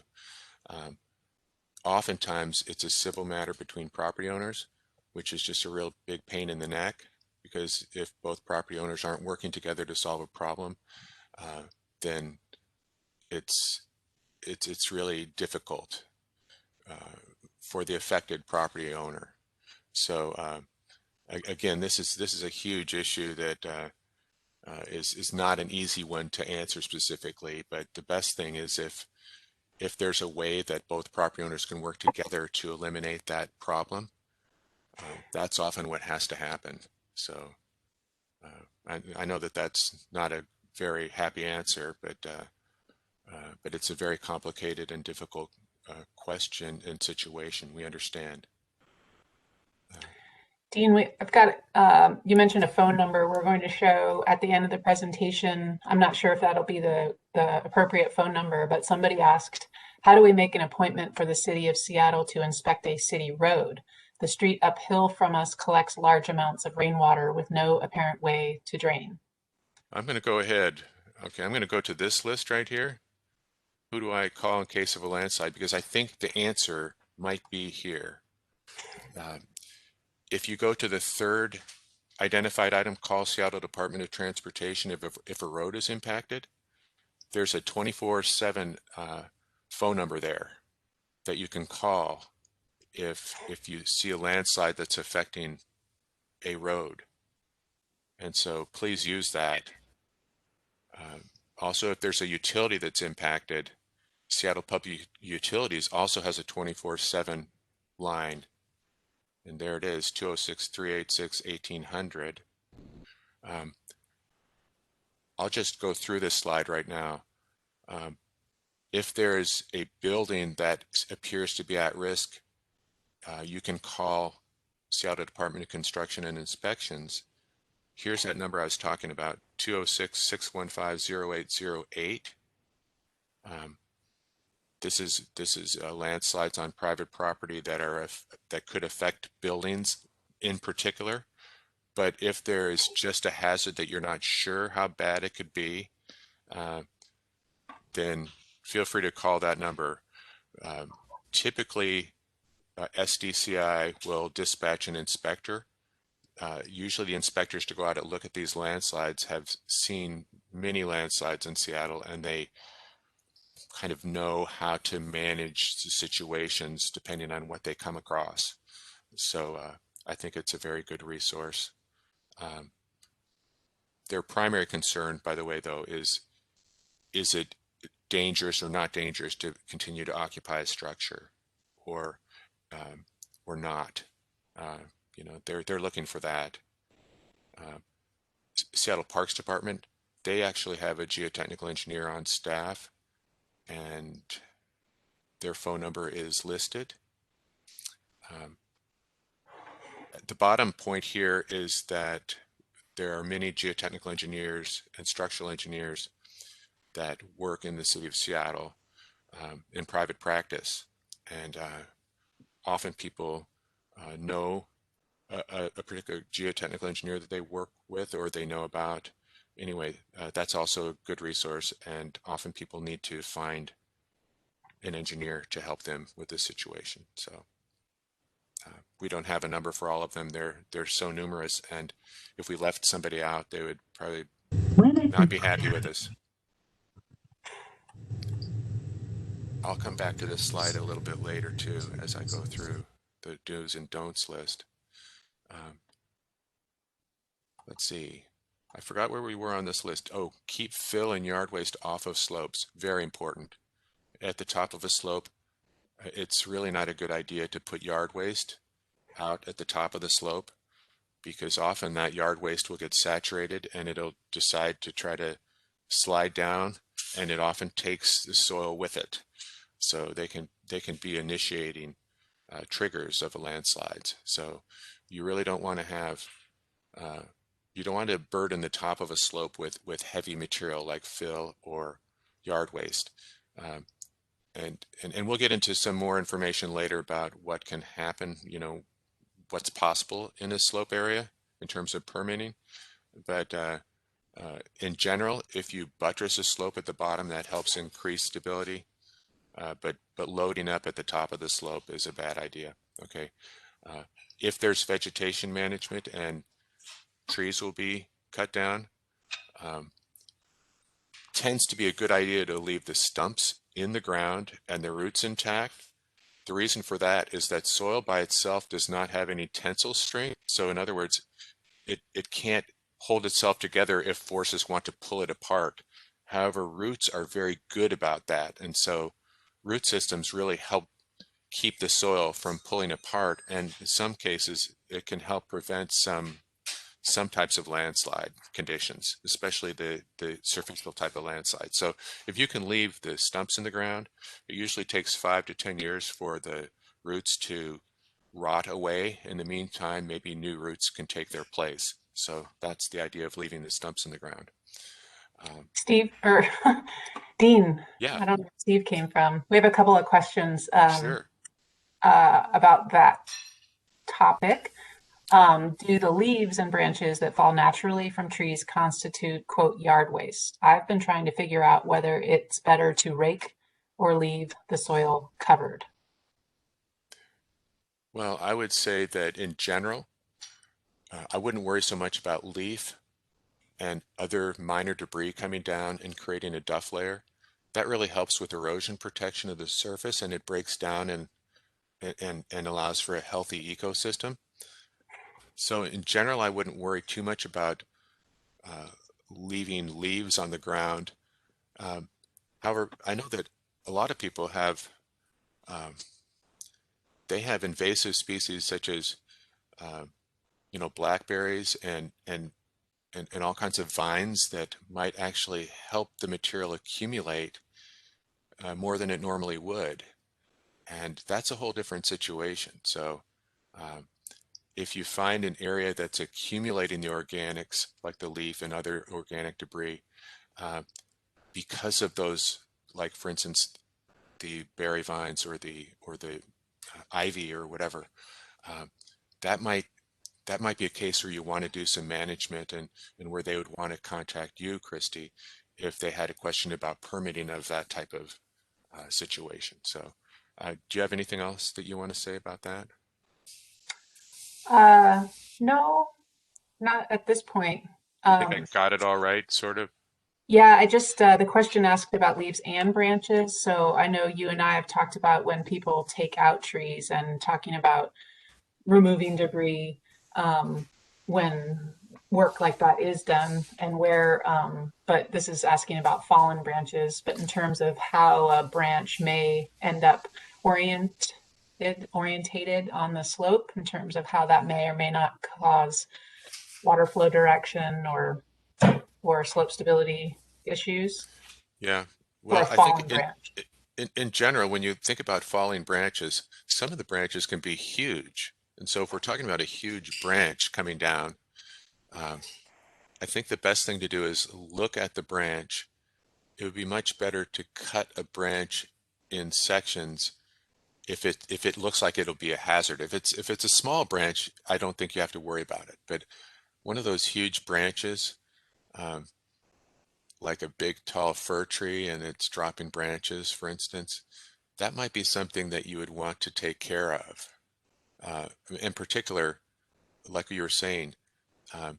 Oftentimes it's a civil matter between property owners, which is just a real big pain in the neck, because if both property owners aren't working together to solve a problem, then it's really difficult for the affected property owner. So again, this is a huge issue that is not an easy one to answer specifically. But the best thing is if there's a way that both property owners can work together to eliminate that problem, that's often what has to happen. So I know that that's not a very happy answer, but it's a very complicated and difficult question and situation. We understand. Dean, I've got, you mentioned a phone number we're going to show at the end of the presentation. I'm not sure if that'll be the appropriate phone number, but somebody asked, how do we make an appointment for the city of Seattle to inspect a city road? The street uphill from us collects large amounts of rainwater with no apparent way to drain. I'm going to go ahead. Okay, I'm going to go to this list right here. Who do I call in case of a landslide? Because I think the answer might be here. If you go to the third identified item, call Seattle Department of Transportation if a road is impacted, there's a 24/7 phone number there that you can call if you see a landslide that's affecting a road. And so please use that. Also, if there's a utility that's impacted, Seattle Public Utilities also has a 24/7 line. And there it is, 206-386-1800. I'll just go through this slide right now. If there is a building that appears to be at risk, you can call Seattle Department of Construction and Inspections, here's that number I was talking about, 206-615-0808. This is landslides on private property that could affect buildings in particular. But if there is just a hazard that you're not sure how bad it could be, then feel free to call that number. Typically, SDCI will dispatch an inspector. Usually the inspectors to go out and look at these landslides have seen many landslides in Seattle, and they kind of know how to manage the situations depending on what they come across. So I think it's a very good resource. Their primary concern, by the way, though, is it dangerous or not dangerous to continue to occupy a structure, or not? You know, they're looking for that. Seattle Parks Department, they actually have a geotechnical engineer on staff, and their phone number is listed. The bottom point here is that there are many geotechnical engineers and structural engineers that work in the city of Seattle in private practice, and often people know a particular geotechnical engineer that they work with or they know about. Anyway, that's also a good resource, and often people need to find an engineer to help them with this situation. So we don't have a number for all of them. They're so numerous, and if we left somebody out, they would probably not be happy with us. I'll come back to this slide a little bit later too, as I go through the do's and don'ts list. Let's see. I forgot where we were on this list. Oh, keep fill and yard waste off of slopes. Very important. At the top of a slope, it's really not a good idea to put yard waste out at the top of the slope, because often that yard waste will get saturated and it'll decide to try to slide down, and it often takes the soil with it. So they can be initiating triggers of a landslide. So you really don't want to have you don't want to burden the top of a slope with heavy material like fill or yard waste. And we'll get into some more information later about what can happen, you know, what's possible in a slope area in terms of permitting. But in general, if you buttress a slope at the bottom, that helps increase stability. But loading up at the top of the slope is a bad idea. Okay. If there's vegetation management and trees will be cut down, tends to be a good idea to leave the stumps in the ground and the roots intact. The reason for that is that soil by itself does not have any tensile strength. So in other words, it can't hold itself together if forces want to pull it apart. However, roots are very good about that. And so root systems really help keep the soil from pulling apart. And in some cases, it can help prevent some types of landslide conditions, especially the superficial type of landslide. So if you can leave the stumps in the ground, it usually takes 5 to 10 years for the roots to rot away. In the meantime, maybe new roots can take their place. So that's the idea of leaving the stumps in the ground. Steve, or Dean, Yeah, I don't know where Steve came from. We have a couple of questions sure. about that topic. Do the leaves and branches that fall naturally from trees constitute, quote, yard waste? I've been trying to figure out whether it's better to rake or leave the soil covered. Well, I would say that in general, I wouldn't worry so much about leaf and other minor debris coming down and creating a duff layer. That really helps with erosion protection of the surface, and it breaks down and allows for a healthy ecosystem. So in general, I wouldn't worry too much about leaving leaves on the ground. However, I know that a lot of people have they have invasive species such as you know, blackberries and all kinds of vines that might actually help the material accumulate more than it normally would, and that's a whole different situation. So if you find an area that's accumulating the organics, like the leaf and other organic debris, because of those, like for instance, the berry vines or the ivy or whatever, that might be a case where you want to do some management, and where they would want to contact you, Christy, if they had a question about permitting of that type of situation. So do you have anything else that you want to say about that? No, not at this point. I think I got it all right, sort of. Yeah, I just, the question asked about leaves and branches. So I know you and I have talked about when people take out trees and talking about removing debris when work like that is done, and where, but this is asking about fallen branches, but in terms of how a branch may end up orientated on the slope, in terms of how that may or may not cause water flow direction or slope stability issues Yeah. for a Well, I fallen think branch. in general, when you think about falling branches, some of the branches can be huge. And so if we're talking about a huge branch coming down, um, I think the best thing to do is look at the branch. It would be much better to cut a branch in sections if it looks like it'll be a hazard. If it's a small branch, I don't think you have to worry about it. But one of those huge branches, um, like a big tall fir tree and it's dropping branches, for instance, that might be something that you would want to take care of. In particular, like you were saying, um,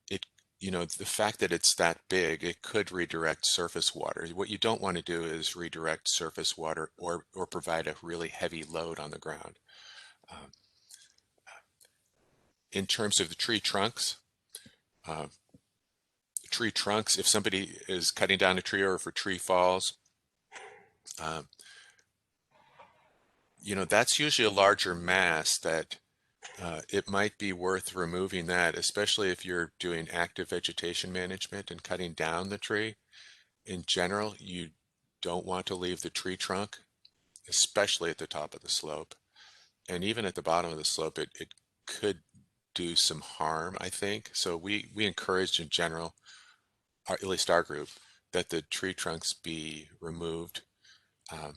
it the fact that it's that big, it could redirect surface water. What you don't want to do is redirect surface water or provide a really heavy load on the ground. Um, in terms of the uh, tree trunks, if somebody is cutting down a tree or if a tree falls, um, that's usually a larger mass that it might be worth removing that, especially if you're doing active vegetation management and cutting down the tree. In general, you don't want to leave the tree trunk, especially at the top of the slope. And even at the bottom of the slope, it could do some harm, I think. So we encourage in general, at least our group, that the tree trunks be removed. Um,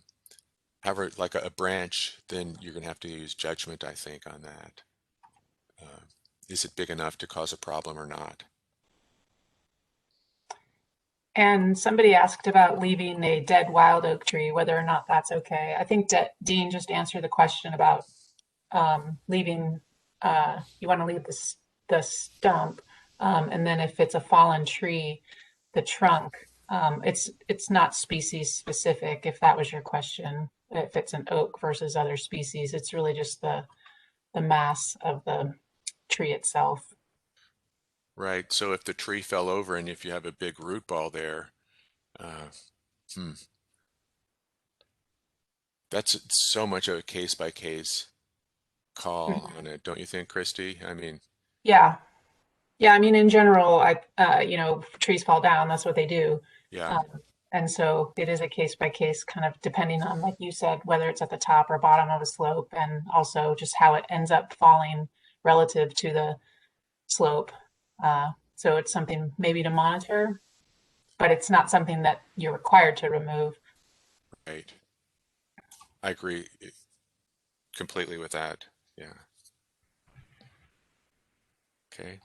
However, like a branch, then you're going to have to use judgment, I think, on that. Uh, is it big enough to cause a problem or not? And somebody asked about leaving a dead wild oak tree, whether or not that's okay. I think that Dean just answered the question about leaving, you want to leave the stump, and then if it's a fallen tree, the trunk. It's not species specific, if that was your question. If it's an oak versus other species, it's really just the mass of the tree itself. Right. So if the tree fell over and if you have a big root ball there, uh, hmm, that's so much of a case by case call Mhm. on it, don't you think, Christy? I mean, Yeah, yeah. I mean, in general, trees fall down. That's what they do. yeah, Um, and so it is a case by case, kind of depending on, like you said, whether it's at the top or bottom of a slope, and also just how it ends up falling relative to the slope. So it's something maybe to monitor, but it's not something that you're required to remove. right. I agree completely with that. Yeah. Okay.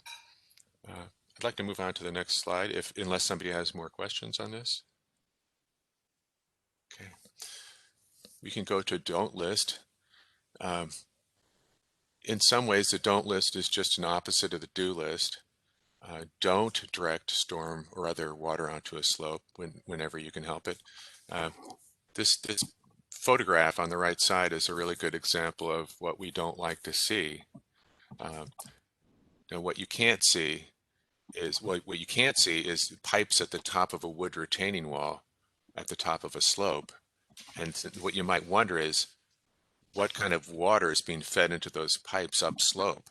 I'd like to move on to the next slide, if unless somebody has more questions on this. Okay. We can go to don't list. Um, in some ways, the don't list is just an opposite of the do list. Don't direct storm or other water onto a slope whenever you can help it. Uh, this photograph on the right side is a really good example of what we don't like to see. Now, what you can't see is what you can't see is pipes at the top of a wood retaining wall at the top of a slope. And what you might wonder is what kind of water is being fed into those pipes upslope.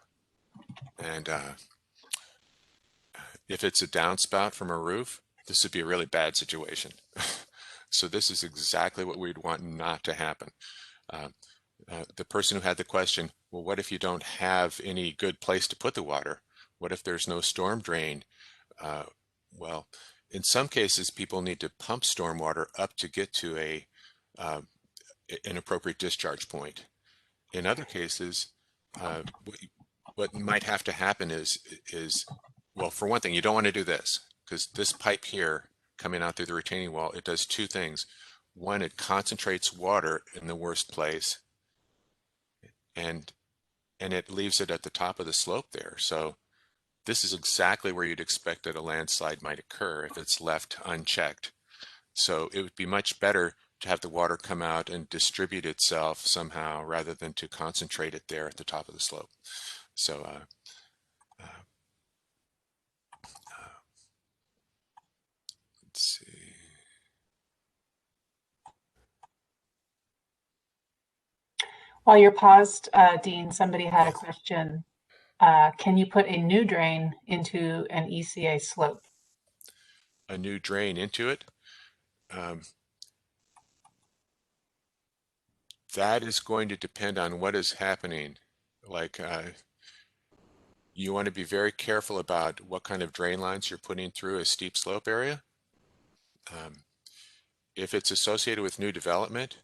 And if it's a downspout from a roof, this would be a really bad situation. So this is exactly what we'd want not to happen. The person who had the question Well, what if you don't have any good place to put the water? What if there's no storm drain? Uh, well, in some cases, people need to pump stormwater up to get to uh, an appropriate discharge point. In other cases, what might have to happen is, well, for one thing, you don't want to do this, because this pipe here coming out through the retaining wall, it does two things. One, it concentrates water in the worst place, and it leaves it at the top of the slope there. So this is exactly where you'd expect that a landslide might occur if it's left unchecked. So it would be much better to have the water come out and distribute itself somehow rather than to concentrate it there at the top of the slope. So let's see. While you're paused, Dean, somebody had a question. Can you put a new drain into an ECA slope? A new drain into it. That is going to depend on what is happening. Like you want to be very careful about what kind of drain lines you're putting through a steep slope area. If it's associated with new development,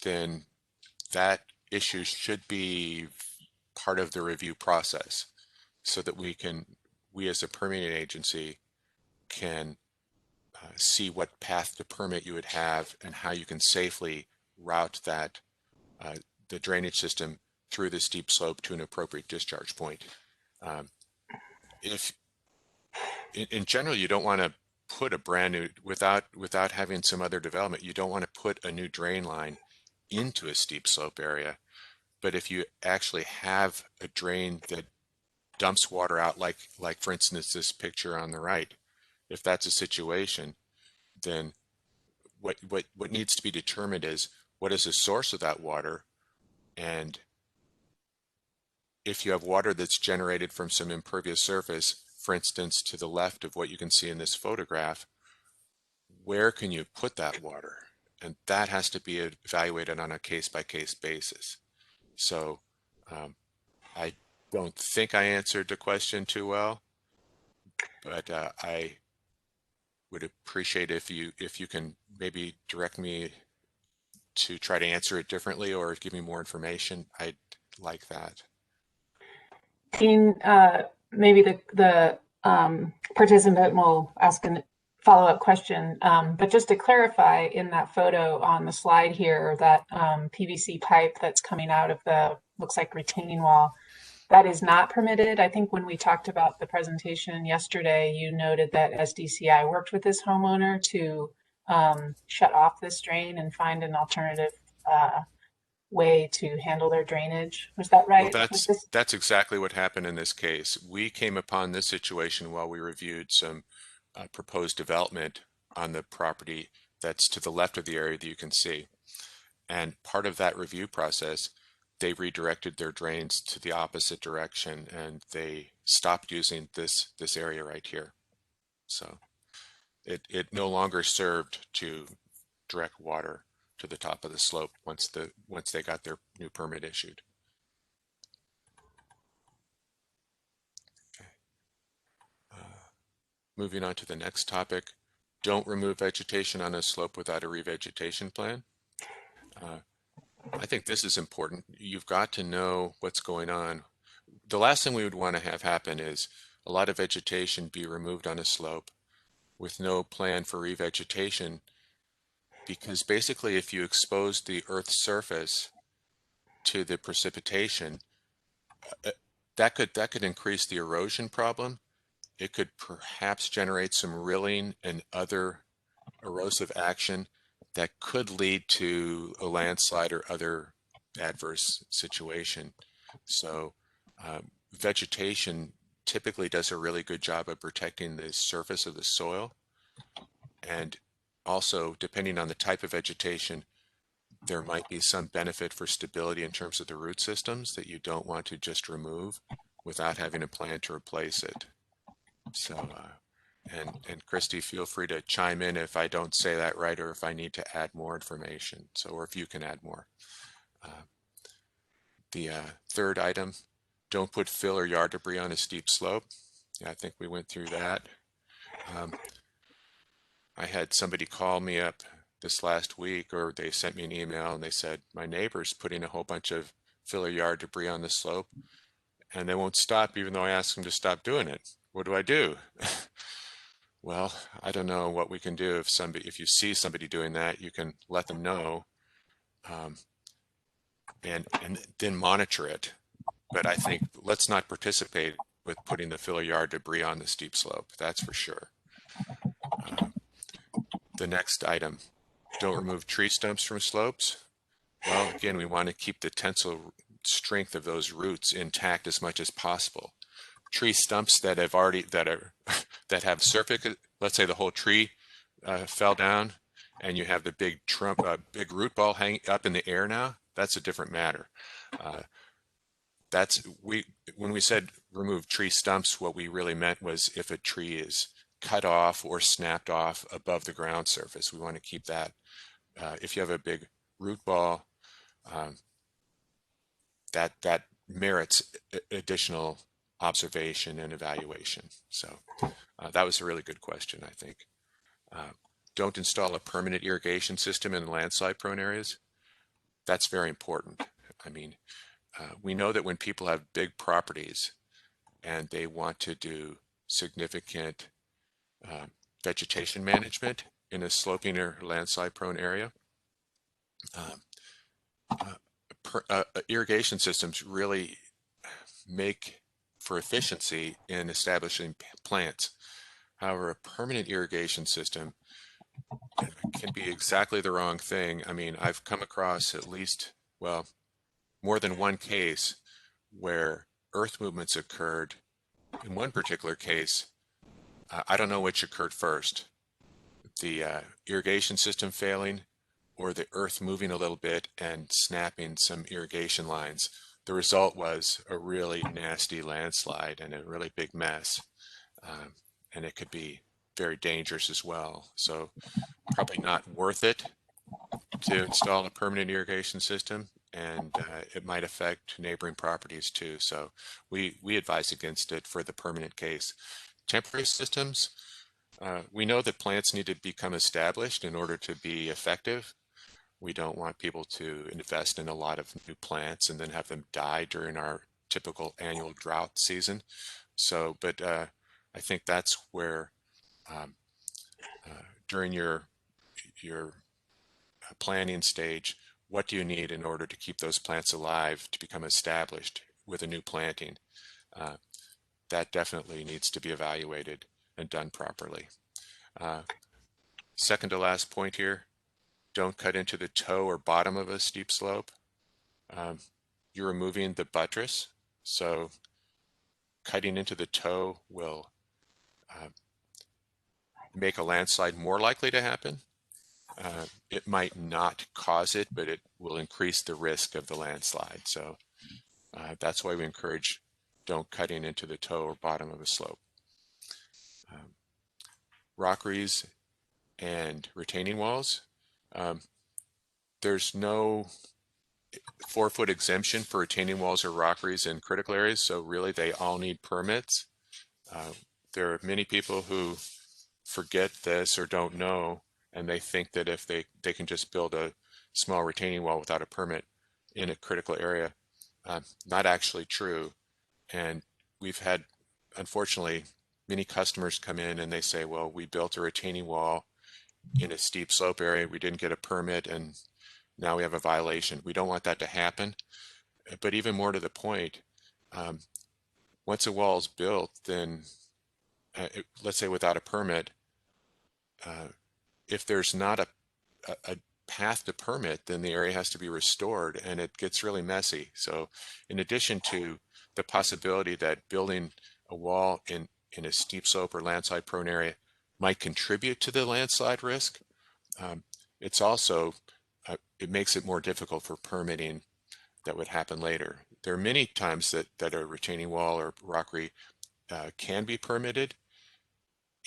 then that issue should be part of the review process so that we as a permitting agency can see what path to permit you would have and how you can safely route that the drainage system through the steep slope to an appropriate discharge point. If in general you don't want to put a brand new, without having some other development, you don't want to put a new drain line into a steep slope area. But if you actually have a drain that dumps water out, like for instance this picture on the right, if that's a situation, then what needs to be determined is what is the source of that water, and if you have water that's generated from some impervious surface, for instance to the left of what you can see in this photograph, where can you put that water? And that has to be evaluated on a case-by-case basis. So I don't think I answered the question too well, but I would appreciate if you can maybe direct me to try to answer it differently or give me more information. I'd like that. Dean, maybe the participant will ask a follow-up question. But just to clarify, in that photo on the slide here, that PVC pipe that's coming out of the, looks like retaining wall, that is not permitted. I think when we talked about the presentation yesterday, you noted that SDCI worked with this homeowner to shut off this drain and find an alternative way to handle their drainage. Was that right? Well, that's exactly what happened in this case. We came upon this situation while we reviewed some proposed development on the property that's to the left of the area that you can see. And part of that review process, they redirected their drains to the opposite direction and they stopped using this area right here. So it no longer served to direct water to the top of the slope once they got their new permit issued. Okay. Moving on to the next topic, don't remove vegetation on a slope without a revegetation plan. I think this is important. You've got to know what's going on. The last thing we would want to have happen is a lot of vegetation be removed on a slope with no plan for revegetation, because basically if you expose the Earth's surface to the precipitation, that could increase the erosion problem. It could perhaps generate some rilling and other erosive action that could lead to a landslide or other adverse situation. So vegetation typically does a really good job of protecting the surface of the soil. And also, depending on the type of vegetation, there might be some benefit for stability in terms of the root systems that you don't want to just remove without having a plan to replace it. So, and Christy, feel free to chime in if I don't say that right or if I need to add more information. So, or if you can add more. The third item, don't put fill or yard debris on a steep slope. Yeah, I think we went through that. I had somebody call me up this last week, or they sent me an email and they said, my neighbor's putting a whole bunch of fill or yard debris on the slope and they won't stop even though I asked them to stop doing it. What do I do? Well, I don't know what we can do. If you see somebody doing that, you can let them know, and then monitor it. But I think let's not participate with putting the fill or yard debris on the steep slope. That's for sure. The next item, don't remove tree stumps from slopes. Well, again, we want to keep the tensile strength of those roots intact as much as possible. Tree stumps that have surface, let's say the whole tree fell down and you have the big big root ball hanging up in the air now, that's a different matter. When we said remove tree stumps, what we really meant was if a tree is cut off or snapped off above the ground surface, we want to keep that. If you have a big root ball, that merits additional observation and evaluation. So that was a really good question, I think. Don't install a permanent irrigation system in landslide prone areas. That's very important. I mean, we know that when people have big properties and they want to do significant vegetation management in a sloping or landslide prone area, irrigation systems really make for efficiency in establishing plants. However, a permanent irrigation system can be exactly the wrong thing. I mean, I've come across at least, well, more than one case where earth movements occurred. In one particular case, I don't know which occurred first, the irrigation system failing or the earth moving a little bit and snapping some irrigation lines. The result was a really nasty landslide and a really big mess. And it could be very dangerous as well. So probably not worth it to install a permanent irrigation system, and it might affect neighboring properties too. So we advise against it for the permanent case. Temporary systems, we know that plants need to become established in order to be effective. We don't want people to invest in a lot of new plants and then have them die during our typical annual drought season. So, but I think that's where during your planning stage, what do you need in order to keep those plants alive to become established with a new planting? That definitely needs to be evaluated and done properly. Second to last point here, don't cut into the toe or bottom of a steep slope. You're removing the buttress, so cutting into the toe will make a landslide more likely to happen. It might not cause it, but it will increase the risk of the landslide. So that's why we encourage don't cutting into the toe or bottom of a slope. Rockeries and retaining walls. There's no 4-foot exemption for retaining walls or rockeries in critical areas, so really they all need permits. There are many people who forget this or don't know, and they think that if they can just build a small retaining wall without a permit in a critical area. Not actually true. And we've had, unfortunately, many customers come in and they say, well, we built a retaining wall in a steep slope area, we didn't get a permit, and now we have a violation. We don't want that to happen. But even more to the point, once a wall is built, then let's say without a permit, if there's not a path to permit, then the area has to be restored, and it gets really messy. So in addition to the possibility that building a wall in a steep slope or landslide prone area might contribute to the landslide risk, it's also, it makes it more difficult for permitting that would happen later. There are many times that a retaining wall or rockery can be permitted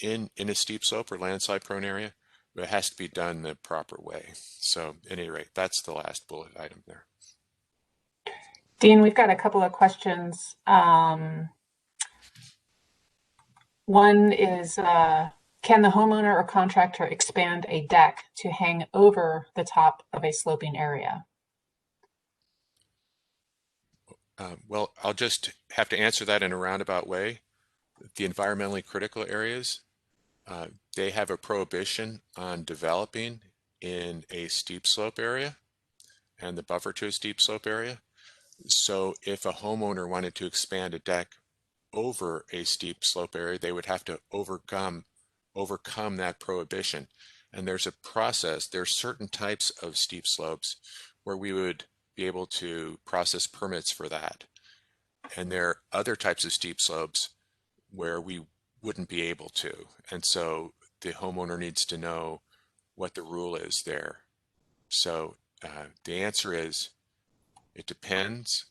in a steep slope or landslide prone area, but it has to be done the proper way. So at any rate, that's the last bullet item there. Dean, we've got a couple of questions. One is, can the homeowner or contractor expand a deck to hang over the top of a sloping area? Well, I'll just have to answer that in a roundabout way. The environmentally critical areas, they have a prohibition on developing in a steep slope area and the buffer to a steep slope area. So if a homeowner wanted to expand a deck over a steep slope area, they would have to overcome that prohibition. And there's a process, there's certain types of steep slopes where we would be able to process permits for that. And there are other types of steep slopes where we wouldn't be able to. And so the homeowner needs to know what the rule is there. So the answer is, it depends,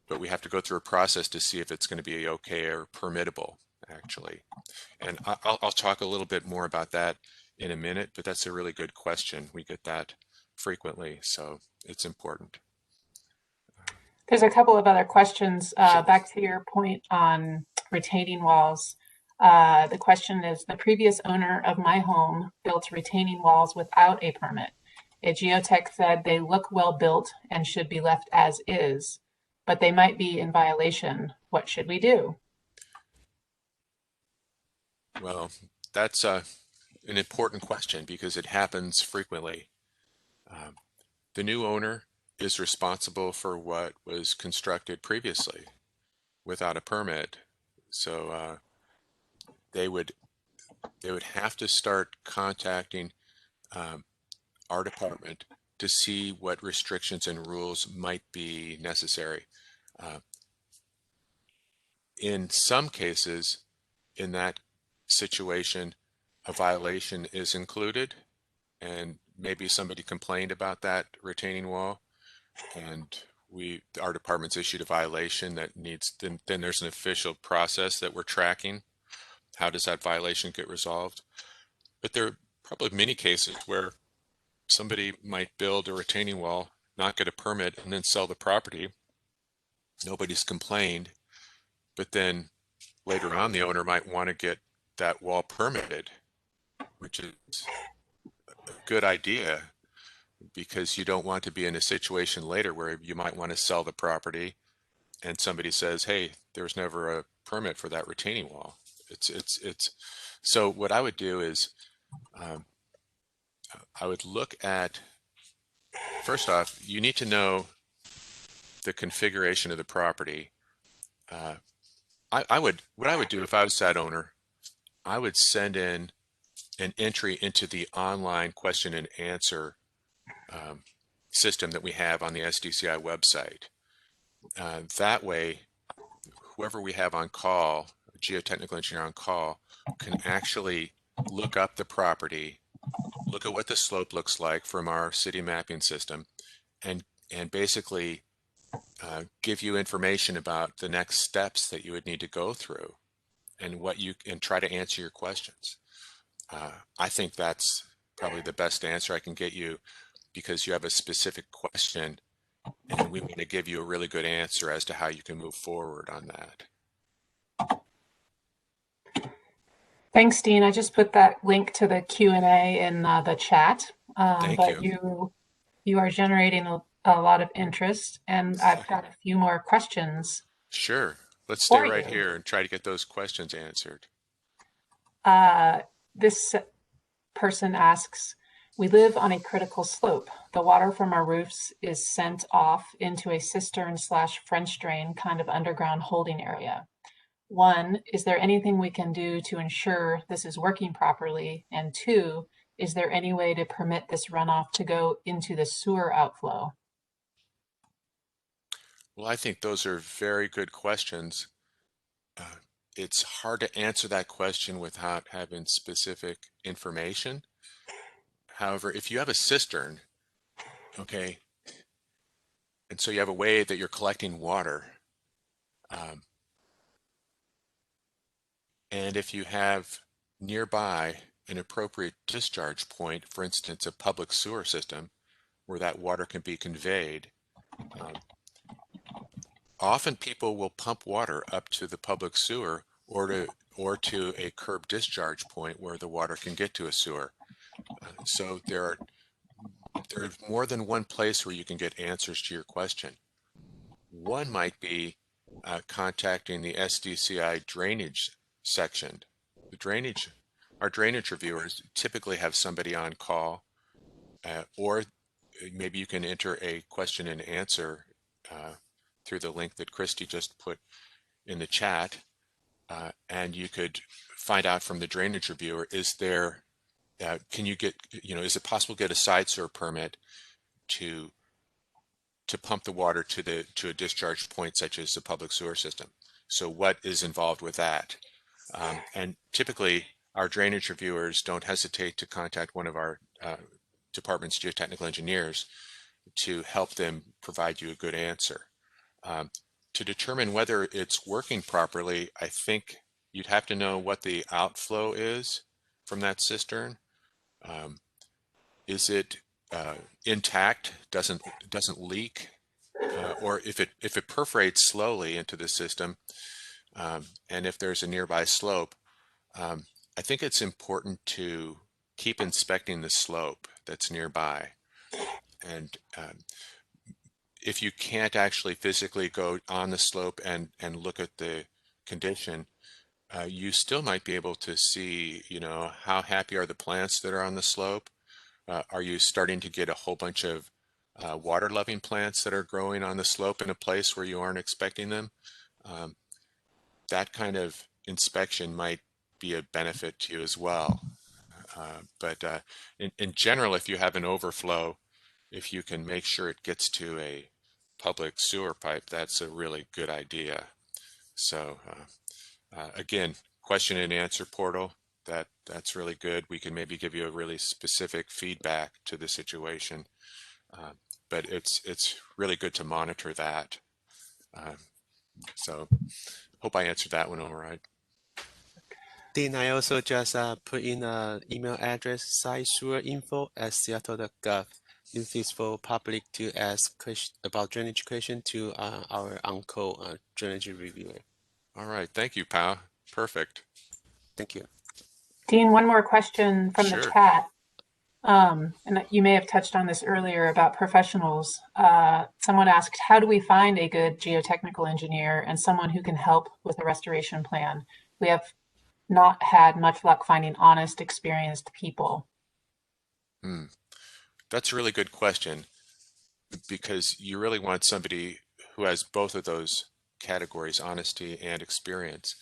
but we have to go through a process to see if it's going to be okay or permittable, actually. And I'll talk a little bit more about that in a minute, but that's a really good question. We get that frequently, so it's important. There's a couple of other questions. Sure. Back to your point on retaining walls. The question is, the previous owner of my home built retaining walls without a permit. A geotech said they look well built and should be left as is, but they might be in violation. What should we do? Well, that's an important question because it happens frequently. The new owner is responsible for what was constructed previously without a permit. So they would have to start contacting our department to see what restrictions and rules might be necessary. In some cases, in that situation, a violation is included, and maybe somebody complained about that retaining wall, and our department's issued a violation that needs, then there's an official process that we're tracking. How does that violation get resolved? But there are probably many cases where somebody might build a retaining wall, not get a permit, and then sell the property. Nobody's complained, but then later on the owner might want to get that wall permitted, which is a good idea because you don't want to be in a situation later where you might want to sell the property and somebody says, hey, there was never a permit for that retaining wall. So what I would do is I would look at, first off, you need to know the configuration of the property. What I would do if I was that owner, I would send in an entry into the online question and answer system that we have on the SDCI website. That way, whoever we have on call, a geotechnical engineer on call, can actually look up the property, look at what the slope looks like from our city mapping system, and basically give you information about the next steps that you would need to go through and try to answer your questions. I think that's probably the best answer I can get you because you have a specific question and we want to give you a really good answer as to how you can move forward on that. Thanks, Dean. I just put that link to the Q&A in the chat. Thank but you. You are generating a lot of interest, and I've got a few more questions. Sure. Let's stay right you. here and try to get those questions answered. This person asks, we live on a critical slope. The water from our roofs is sent off into a cistern/French drain kind of underground holding area. One, is there anything we can do to ensure this is working properly? And two, is there any way to permit this runoff to go into the sewer outflow? Well, I think those are very good questions. It's hard to answer that question without having specific information. However, if you have a cistern, okay, and so you have a way that you're collecting water, and if you have nearby an appropriate discharge point, for instance, a public sewer system where that water can be conveyed, often people will pump water up to the public sewer or to a curb discharge point where the water can get to a sewer. So there's more than one place where you can get answers to your question. One might be contacting the SDCI drainage section. Our drainage reviewers typically have somebody on call, or maybe you can enter a question and answer through the link that Christy just put in the chat, and you could find out from the drainage reviewer, is there, can you get, is it possible to get a side sewer permit to pump the water to a discharge point such as the public sewer system? So what is involved with that? And typically our drainage reviewers don't hesitate to contact one of our department's geotechnical engineers to help them provide you a good answer. To determine whether it's working properly, I think you'd have to know what the outflow is from that cistern. Is it intact, doesn't leak, or if it perforates slowly into the system, and if there's a nearby slope, I think it's important to keep inspecting the slope that's nearby. And if you can't actually physically go on the slope and look at the condition, you still might be able to see, how happy are the plants that are on the slope? Are you starting to get a whole bunch of water-loving plants that are growing on the slope in a place where you aren't expecting them? That kind of inspection might be a benefit to you as well. But in general, if you have an overflow, if you can make sure it gets to a public sewer pipe, that's a really good idea. So again, question and answer portal, that's really good. We can maybe give you a really specific feedback to the situation, but it's really good to monitor that. So hope I answered that one all right. Then I also just put in an email address, sitesewer@seattle.gov. This is for public to ask about drainage question to our on-call drainage reviewer. All right, thank you, Pao. Perfect. Thank you. Dean, one more question from Sure. the chat. And you may have touched on this earlier about professionals. Someone asked, how do we find a good geotechnical engineer and someone who can help with a restoration plan? We have not had much luck finding honest, experienced people. That's a really good question, because you really want somebody who has both of those categories, honesty and experience.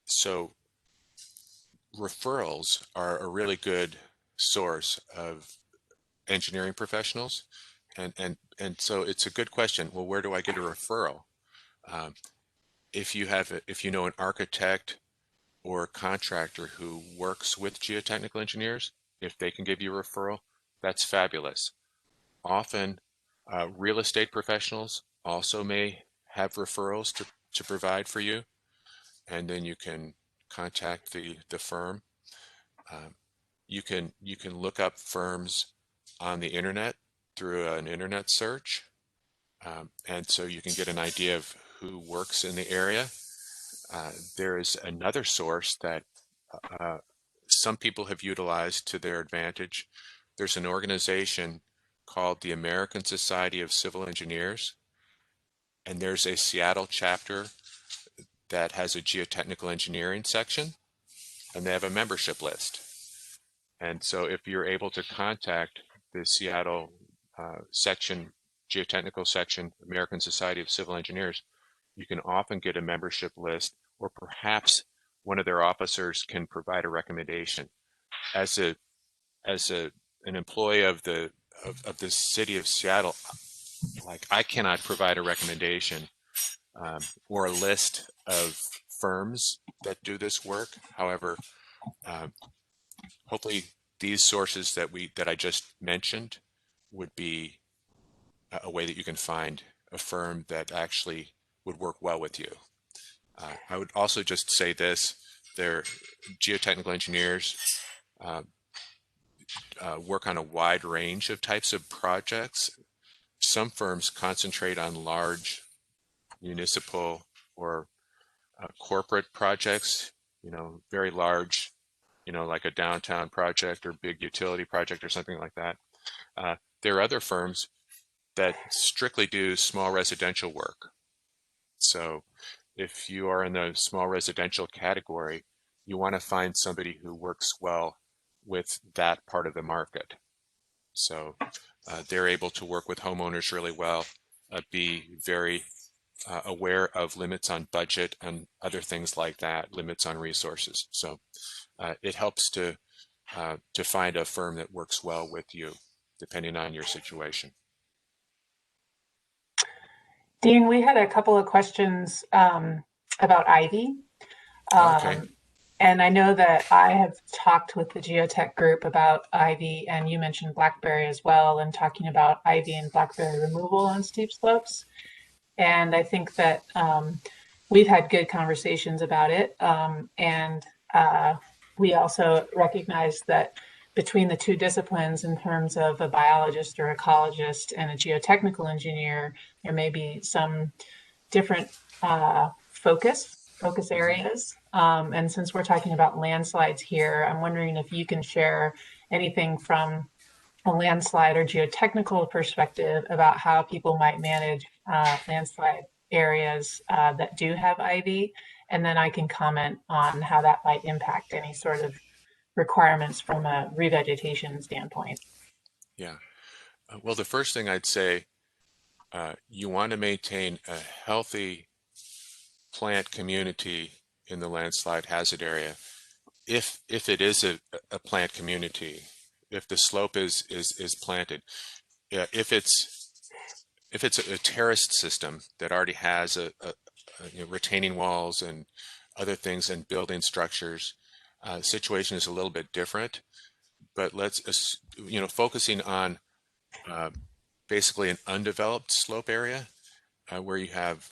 So referrals are a really good source of engineering professionals. And so it's a good question. Well, where do I get a referral? If you know an architect or a contractor who works with geotechnical engineers, if they can give you a referral, that's fabulous. Often real estate professionals also may have referrals to provide for you, and then you can contact the firm. You can look up firms on the internet through an internet search, and so you can get an idea of who works in the area. There is another source that some people have utilized to their advantage. There's an organization called the American Society of Civil Engineers, and there's a Seattle chapter that has a geotechnical engineering section, and they have a membership list. And so if you're able to contact the Seattle geotechnical section, American Society of Civil Engineers, you can often get a membership list, or perhaps one of their officers can provide a recommendation. As an employee of the city of Seattle, like, I cannot provide a recommendation or a list of firms that do this work. However, hopefully these sources that I just mentioned would be a way that you can find a firm that actually would work well with you. I would also just say this: their geotechnical engineers work on a wide range of types of projects. some firms concentrate on large municipal or corporate projects, very large, like a downtown project or big utility project or something like that. There are other firms that strictly do small residential work. So if you are in the small residential category, you want to find somebody who works well with that part of the market. So they're able to work with homeowners really well, be very aware of limits on budget and other things like that, limits on resources. So it helps to find a firm that works well with you, depending on your situation. Dean, we had a couple of questions about ivy. Okay. And I know that I have talked with the geotech group about ivy, and you mentioned blackberry as well, and talking about ivy and blackberry removal on steep slopes. And I think that we've had good conversations about it. And we also recognize that between the two disciplines, in terms of a biologist or ecologist and a geotechnical engineer, there may be some different focus areas. And since we're talking about landslides here, I'm wondering if you can share anything from a landslide or geotechnical perspective about how people might manage landslide areas that do have ivy. And then I can comment on how that might impact any sort of requirements from a revegetation standpoint. Yeah. Well, the first thing I'd say, you want to maintain a healthy plant community in the landslide hazard area. If it is a plant community, if the slope is planted, if it's a terraced system that already has a retaining walls and other things and building structures, the situation is a little bit different. But let's focusing on basically an undeveloped slope area where you have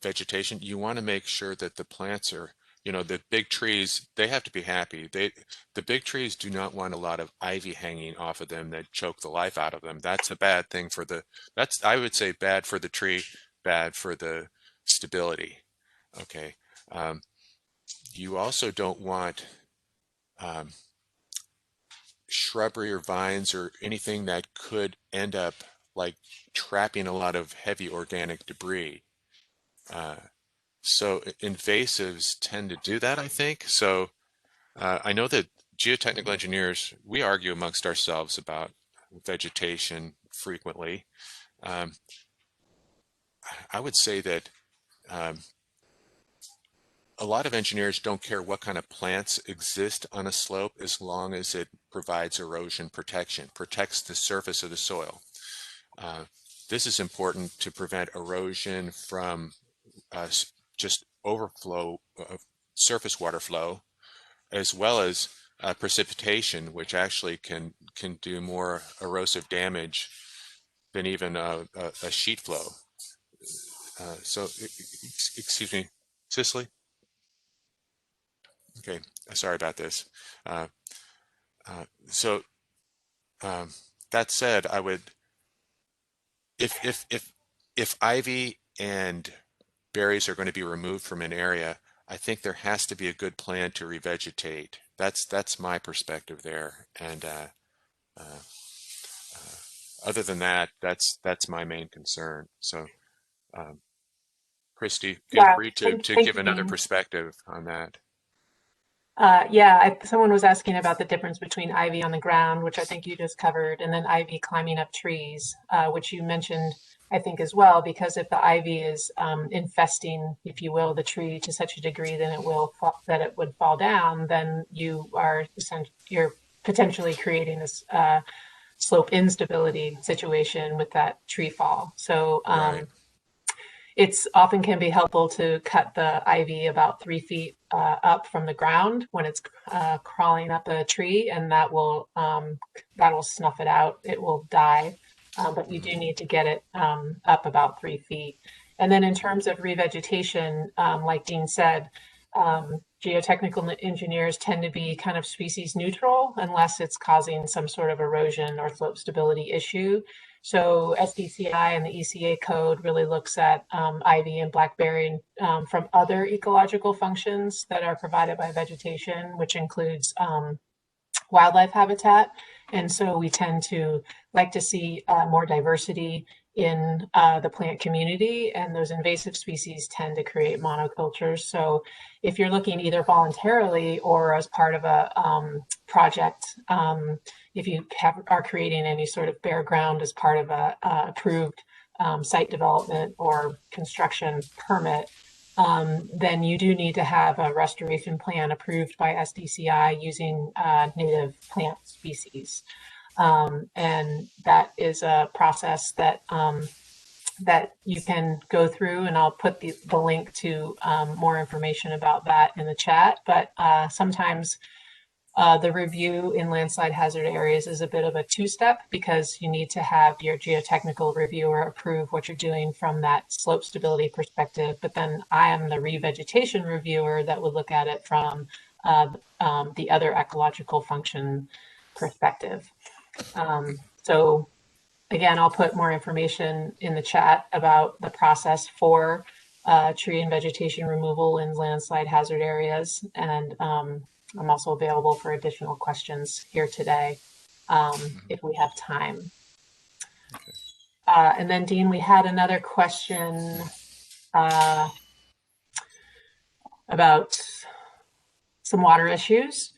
vegetation, you want to make sure that the plants are, the big trees, they have to be happy. The big trees do not want a lot of ivy hanging off of them that choke the life out of them. That's a bad thing for I would say bad for the tree, bad for the stability. Okay. You also don't want shrubbery or vines or anything that could end up like trapping a lot of heavy organic debris. So invasives tend to do that, I think. So I know that geotechnical engineers, we argue amongst ourselves about vegetation frequently. I would say that a lot of engineers don't care what kind of plants exist on a slope as long as it provides erosion protection, protects the surface of the soil. This is important to prevent erosion from just overflow of surface water flow, as well as precipitation, which actually can do more erosive damage than even a sheet flow. So, excuse me, Cicely? Okay, sorry about this. So that said, I would, if ivy and berries are going to be removed from an area, I think there has to be a good plan to revegetate. That's my perspective there. And other than that, that's my main concern. So, Christy, feel free to give another perspective on that. Yeah, someone was asking about the difference between ivy on the ground, which I think you just covered, and then ivy climbing up trees, which you mentioned, I think, as well, because if the ivy is infesting, if you will, the tree to such a degree that it would fall down, then you're potentially creating this slope instability situation with that tree fall. So Right. it's often can be helpful to cut the ivy about 3 feet up from the ground when it's crawling up a tree, and that will snuff it out. It will die, but you do need to get it up about 3 feet. And then in terms of revegetation, like Dean said, geotechnical engineers tend to be kind of species neutral unless it's causing some sort of erosion or slope stability issue. So SDCI and the ECA code really looks at ivy and blackberry from other ecological functions that are provided by vegetation, which includes wildlife habitat. And so we tend to like to see more diversity in the plant community, and those invasive species tend to create monocultures. So if you're looking either voluntarily or as part of a project, if you are creating any sort of bare ground as part of a approved site development or construction permit, then you do need to have a restoration plan approved by SDCI using native plant species. And that is a process that that you can go through, and I'll put the link to more information about that in the chat. But sometimes the review in landslide hazard areas is a bit of a two-step, because you need to have your geotechnical reviewer approve what you're doing from that slope stability perspective. But then I am the revegetation reviewer that would look at it from the other ecological function perspective. So again, I'll put more information in the chat about the process for tree and vegetation removal in landslide hazard areas. And I'm also available for additional questions here today if we have time. And then Dean, we had another question about some water issues.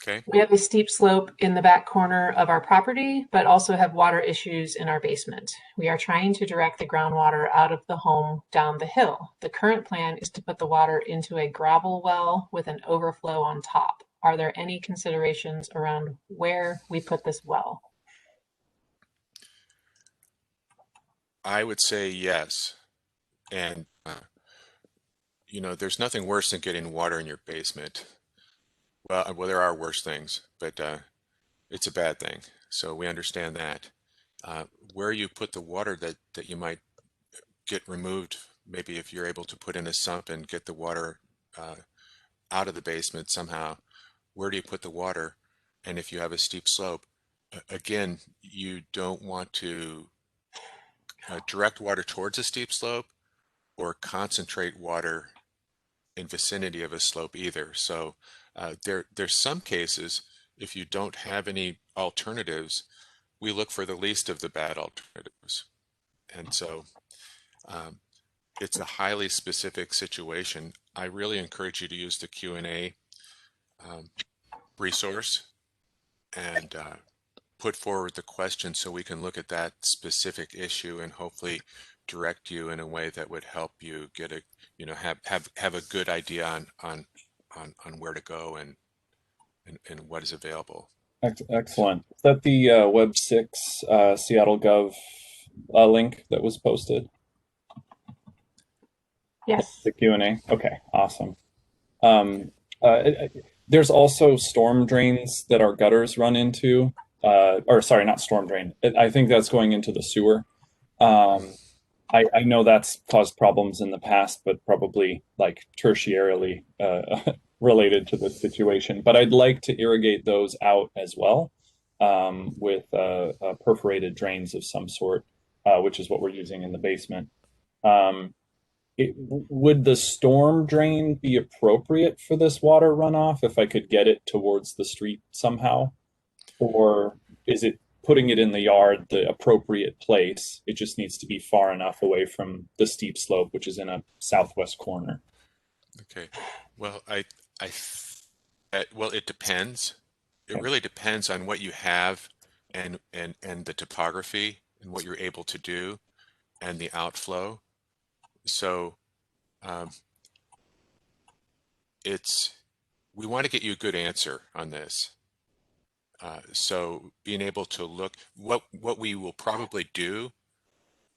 Okay. We have a steep slope in the back corner of our property, but also have water issues in our basement. We are trying to direct the groundwater out of the home down the hill. The current plan is to put the water into a gravel well with an overflow on top. Are there any considerations around where we put this well? I would say yes. And, you know, there's nothing worse than getting water in your basement. Well, there are worse things, but it's a bad thing. So we understand that. Where you put the water that you might get removed, maybe if you're able to put in a sump and get the water out of the basement somehow, where do you put the water? And if you have a steep slope, again, you don't want to direct water towards a steep slope or concentrate water in vicinity of a slope either. So there's some cases, if you don't have any alternatives, we look for the least of the bad alternatives. And so it's a highly specific situation. I really encourage you to use the Q&A resource and put forward the question so we can look at that specific issue and hopefully direct you in a way that would help you get a, you know, have a good idea on where to go and what is available. Excellent. Is that the Web 6 Seattle Gov link that was posted? Yes. The Q&A? Okay, awesome. There's also storm drains that our gutters run into, or sorry, not storm drain. I think that's going into the sewer. I know that's caused problems in the past, but probably like tertiarily related to this situation. But I'd like to irrigate those out as well with perforated drains of some sort, which is what we're using in the basement. Would the storm drain be appropriate for this water runoff if I could get it towards the street somehow? Or is it putting it in the yard the appropriate place? It just needs to be far enough away from the steep slope, which is in a southwest corner. Okay. Well, well, it depends. It really depends on what you have and the topography and what you're able to do and the outflow. So we want to get you a good answer on this. So being able to look, what we will probably do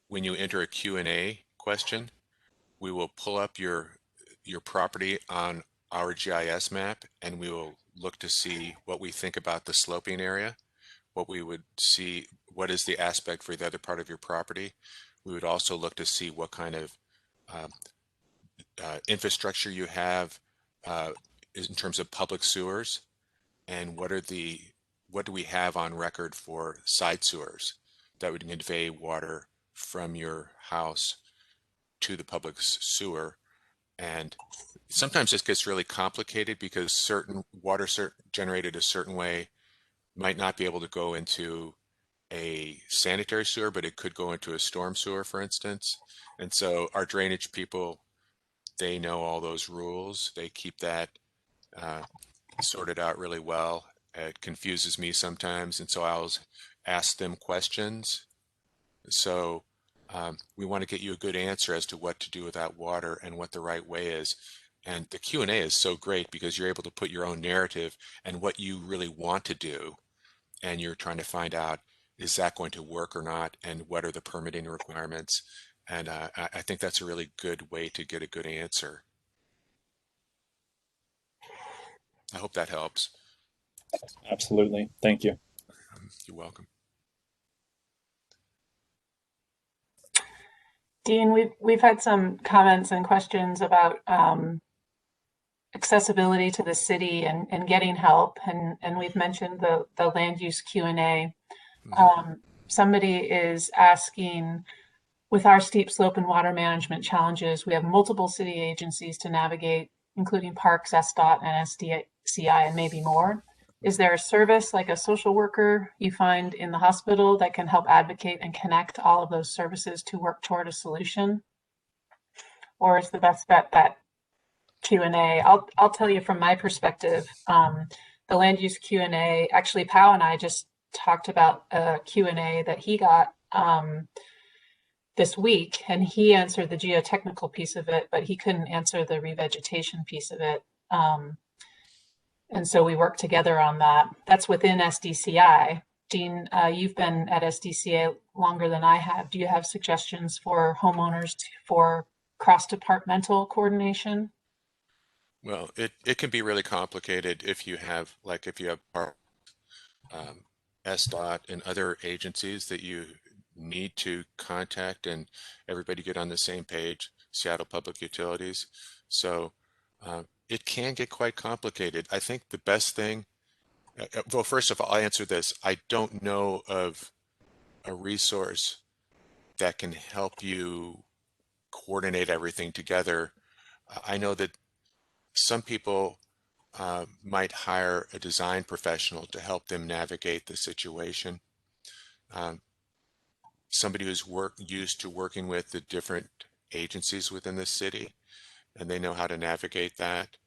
when you enter a Q&A question, we will pull up your property on our GIS map, and we will look to see what we think about the sloping area, what we would see, what is the aspect for the other part of your property. We would also look to see what kind of infrastructure you have in terms of public sewers, and what do we have on record for side sewers. that would convey water from your house to the public sewer. And sometimes this gets really complicated because certain water generated a certain way might not be able to go into a sanitary sewer, but it could go into a storm sewer, for instance. And so our drainage people, they know all those rules. They keep that sorted out really well. It confuses me sometimes, and so I'll ask them questions. So we want to get you a good answer as to what to do with that water and what the right way is. And the Q&A is so great because you're able to put your own narrative and what you really want to do, and you're trying to find out, is that going to work or not, and what are the permitting requirements? And I think that's a really good way to get a good answer. I hope that helps. Absolutely. Thank you. You're welcome. Dean, we've had some comments and questions about accessibility to the city and getting help, and we've mentioned the land use Q&A. Somebody is asking, with our steep slope and water management challenges, we have multiple city agencies to navigate, including Parks, SDOT, and SDCI, and maybe more. Is there a service like a social worker you find in the hospital that can help advocate and connect all of those services to work toward a solution? Or is the best bet that Q&A? I'll tell you from my perspective, the land use Q&A, actually Pao and I just talked about a Q&A that he got this week, and he answered the geotechnical piece of it, but he couldn't answer the revegetation piece of it. And so we worked together on that. That's within SDCI. Dean, you've been at SDCA longer than I have. Do you have suggestions for homeowners for cross-departmental coordination? Well, it can be really complicated if you have SDOT and other agencies that you need to contact and everybody get on the same page, Seattle Public Utilities. So it can get quite complicated. I think the best thing, well, first of all, I'll answer this. I don't know of a resource that can help you coordinate everything together. I know that some people might hire a design professional to help them navigate the situation. Somebody who's used to working with the different agencies within the city, and they know how to navigate that.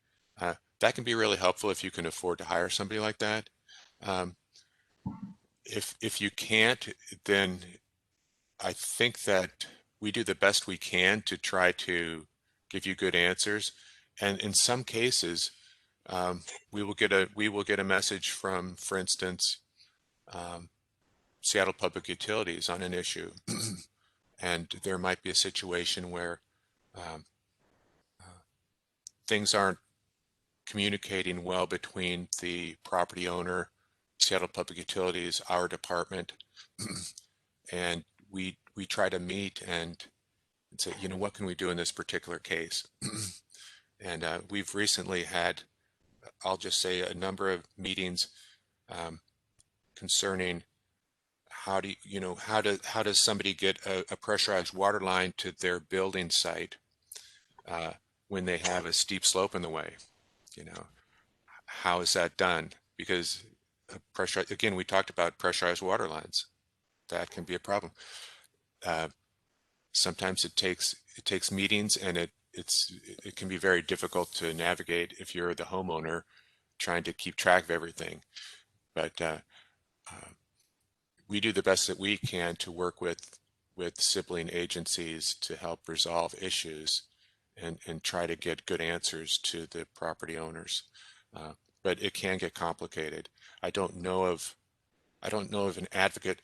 That can be really helpful if you can afford to hire somebody like that. If you can't, then I think that we do the best we can to try to give you good answers. And in some cases, we will get a message from, for instance, Seattle Public Utilities on an issue, and there might be a situation where things aren't communicating well between the property owner, Seattle Public Utilities, our department, and we try to meet and say, you know, what can we do in this particular case? And we've recently had, I'll just say, a number of meetings concerning how does somebody get a pressurized water line to their building site when they have a steep slope in the way? You know, how is that done? Because again, we talked about pressurized water lines. That can be a problem. Sometimes it takes meetings, and it can be very difficult to navigate if you're the homeowner trying to keep track of everything. But we do the best that we can to work with sibling agencies to help resolve issues and try to get good answers to the property owners. But it can get complicated. I don't know of an advocate.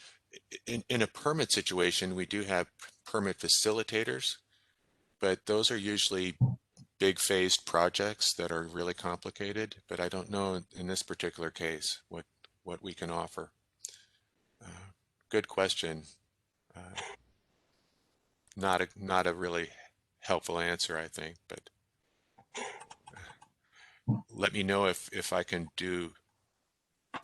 In a permit situation, we do have permit facilitators, but those are usually big phased projects that are really complicated. But I don't know in this particular case what we can offer. Good question. Not a really helpful answer, I think, but let me know if I can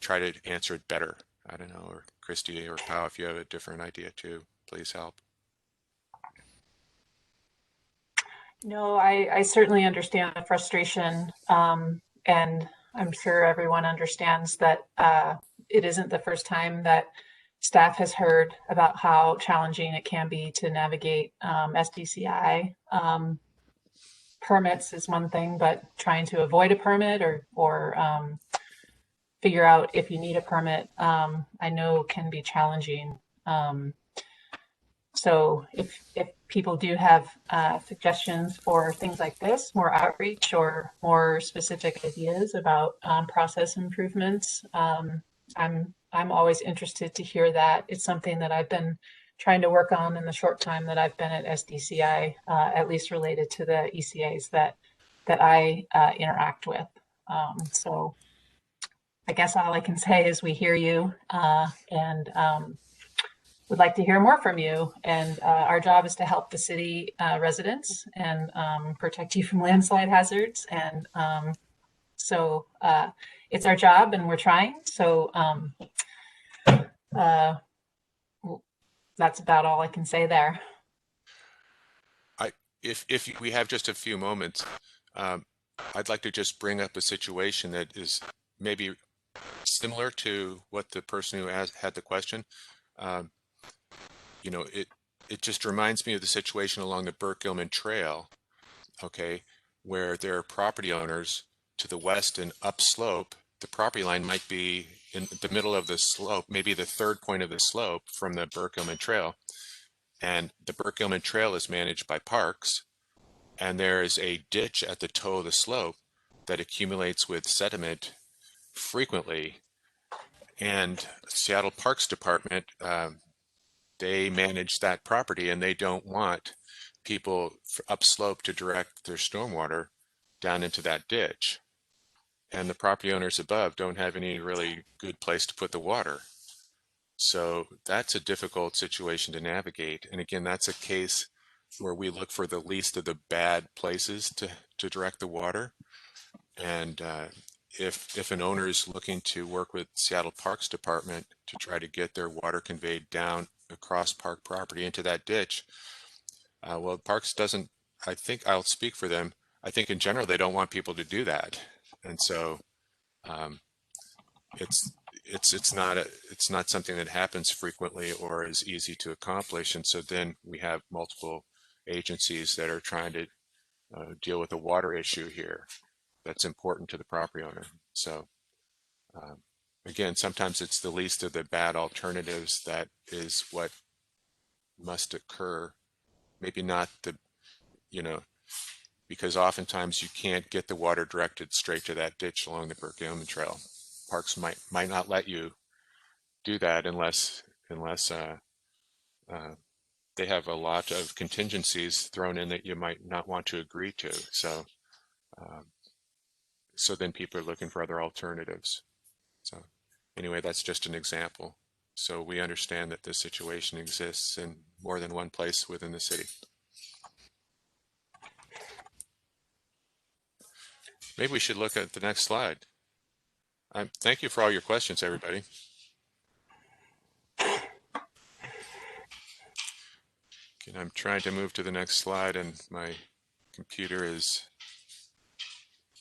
try to answer it better. I don't know, or Christy or Pao, if you have a different idea too, please help. No, I certainly understand the frustration, and I'm sure everyone understands that it isn't the first time that staff has heard about how challenging it can be to navigate SDCI. Permits is one thing, but trying to avoid a permit or figure out if you need a permit, I know can be challenging. So if people do have suggestions for things like this, more outreach or more specific ideas about process improvements, I'm always interested to hear that. It's something that I've been trying to work on in the short time that I've been at SDCI, at least related to the ECAs that I interact with. So I guess all I can say is we hear you and would like to hear more from you. And our job is to help the city residents and protect you from landslide hazards. And so it's our job and we're trying. So that's about all I can say there. If we have just a few moments, I'd like to just bring up a situation that is maybe similar to what the person who had the question. You know, it just reminds me of the situation along the Burke-Gilman Trail, okay, where there are property owners to the west and upslope. The property line might be in the middle of the slope, maybe the third point of the slope from the Burke-Gilman Trail. And the Burke-Gilman Trail is managed by Parks, and there is a ditch at the toe of the slope that accumulates with sediment frequently. And Seattle Parks Department, they manage that property, and they don't want people upslope to direct their stormwater down into that ditch. And the property owners above don't have any really good place to put the water. So that's a difficult situation to navigate. And again, that's a case where we look for the least of the bad places to direct the water. And if an owner is looking to work with Seattle Parks Department to try to get their water conveyed down across park property into that ditch, well, Parks doesn't, I think I'll speak for them. I think in general, they don't want people to do that. And so it's not something that happens frequently or is easy to accomplish. And so then we have multiple agencies that are trying to deal with a water issue here that's important to the property owner. So again, sometimes it's the least of the bad alternatives that is what must occur. Maybe not the, you know, because oftentimes you can't get the water directed straight to that ditch along the Burke-Gilman Trail. Parks might not let you do that unless they have a lot of contingencies thrown in that you might not want to agree to. So so then people are looking for other alternatives. So anyway, that's just an example. So we understand that this situation exists in more than one place within the city. Maybe we should look at the next slide. Thank you for all your questions, everybody. Okay, I'm trying to move to the next slide and my computer is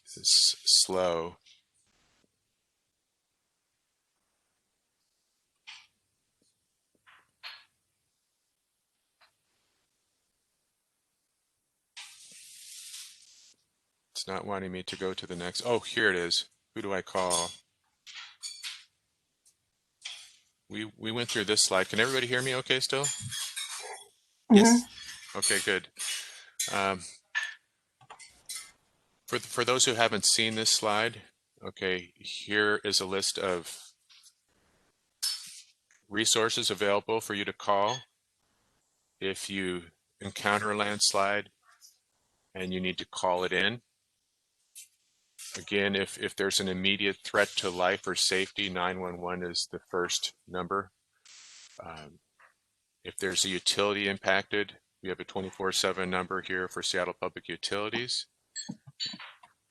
slow. It's not wanting me to go to the next. Oh, here it is. Who do I call? We went through this slide. Can everybody hear me okay still? Yes. Okay, good. For those who haven't seen this slide, okay, here is a list of resources available for you to call if you encounter a landslide and you need to call it in. Again, if there's an immediate threat to life or safety, 911 is the first number. If there's a utility impacted, we have a 24/7 number here for Seattle Public Utilities.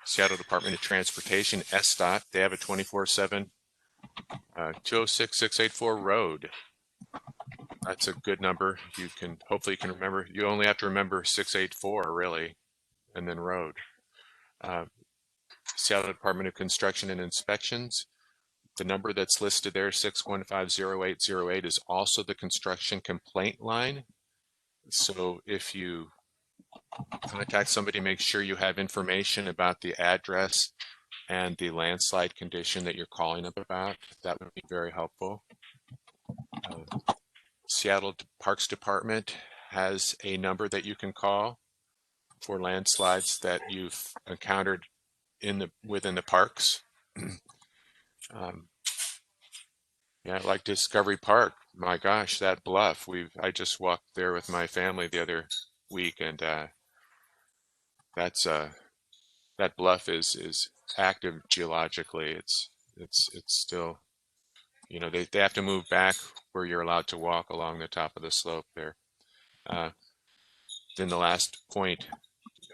Seattle Department of Transportation, SDOT, they have a 24/7 206684 road. That's a good number. You can hopefully you can remember. You only have to remember 684 really, and then road. Seattle Department of Construction and Inspections. The number that's listed there, 6150808, is also the construction complaint line. So if you contact somebody, make sure you have information about the address and the landslide condition that you're calling up about. That would be very helpful. Seattle Parks Department has a number that you can call for landslides that you've encountered within the parks. Yeah, like Discovery Park. My gosh, that bluff. I just walked there with my family the other week, and that bluff is active geologically. It's still, you know, they have to move back where you're allowed to walk along the top of the slope there. Then the last point,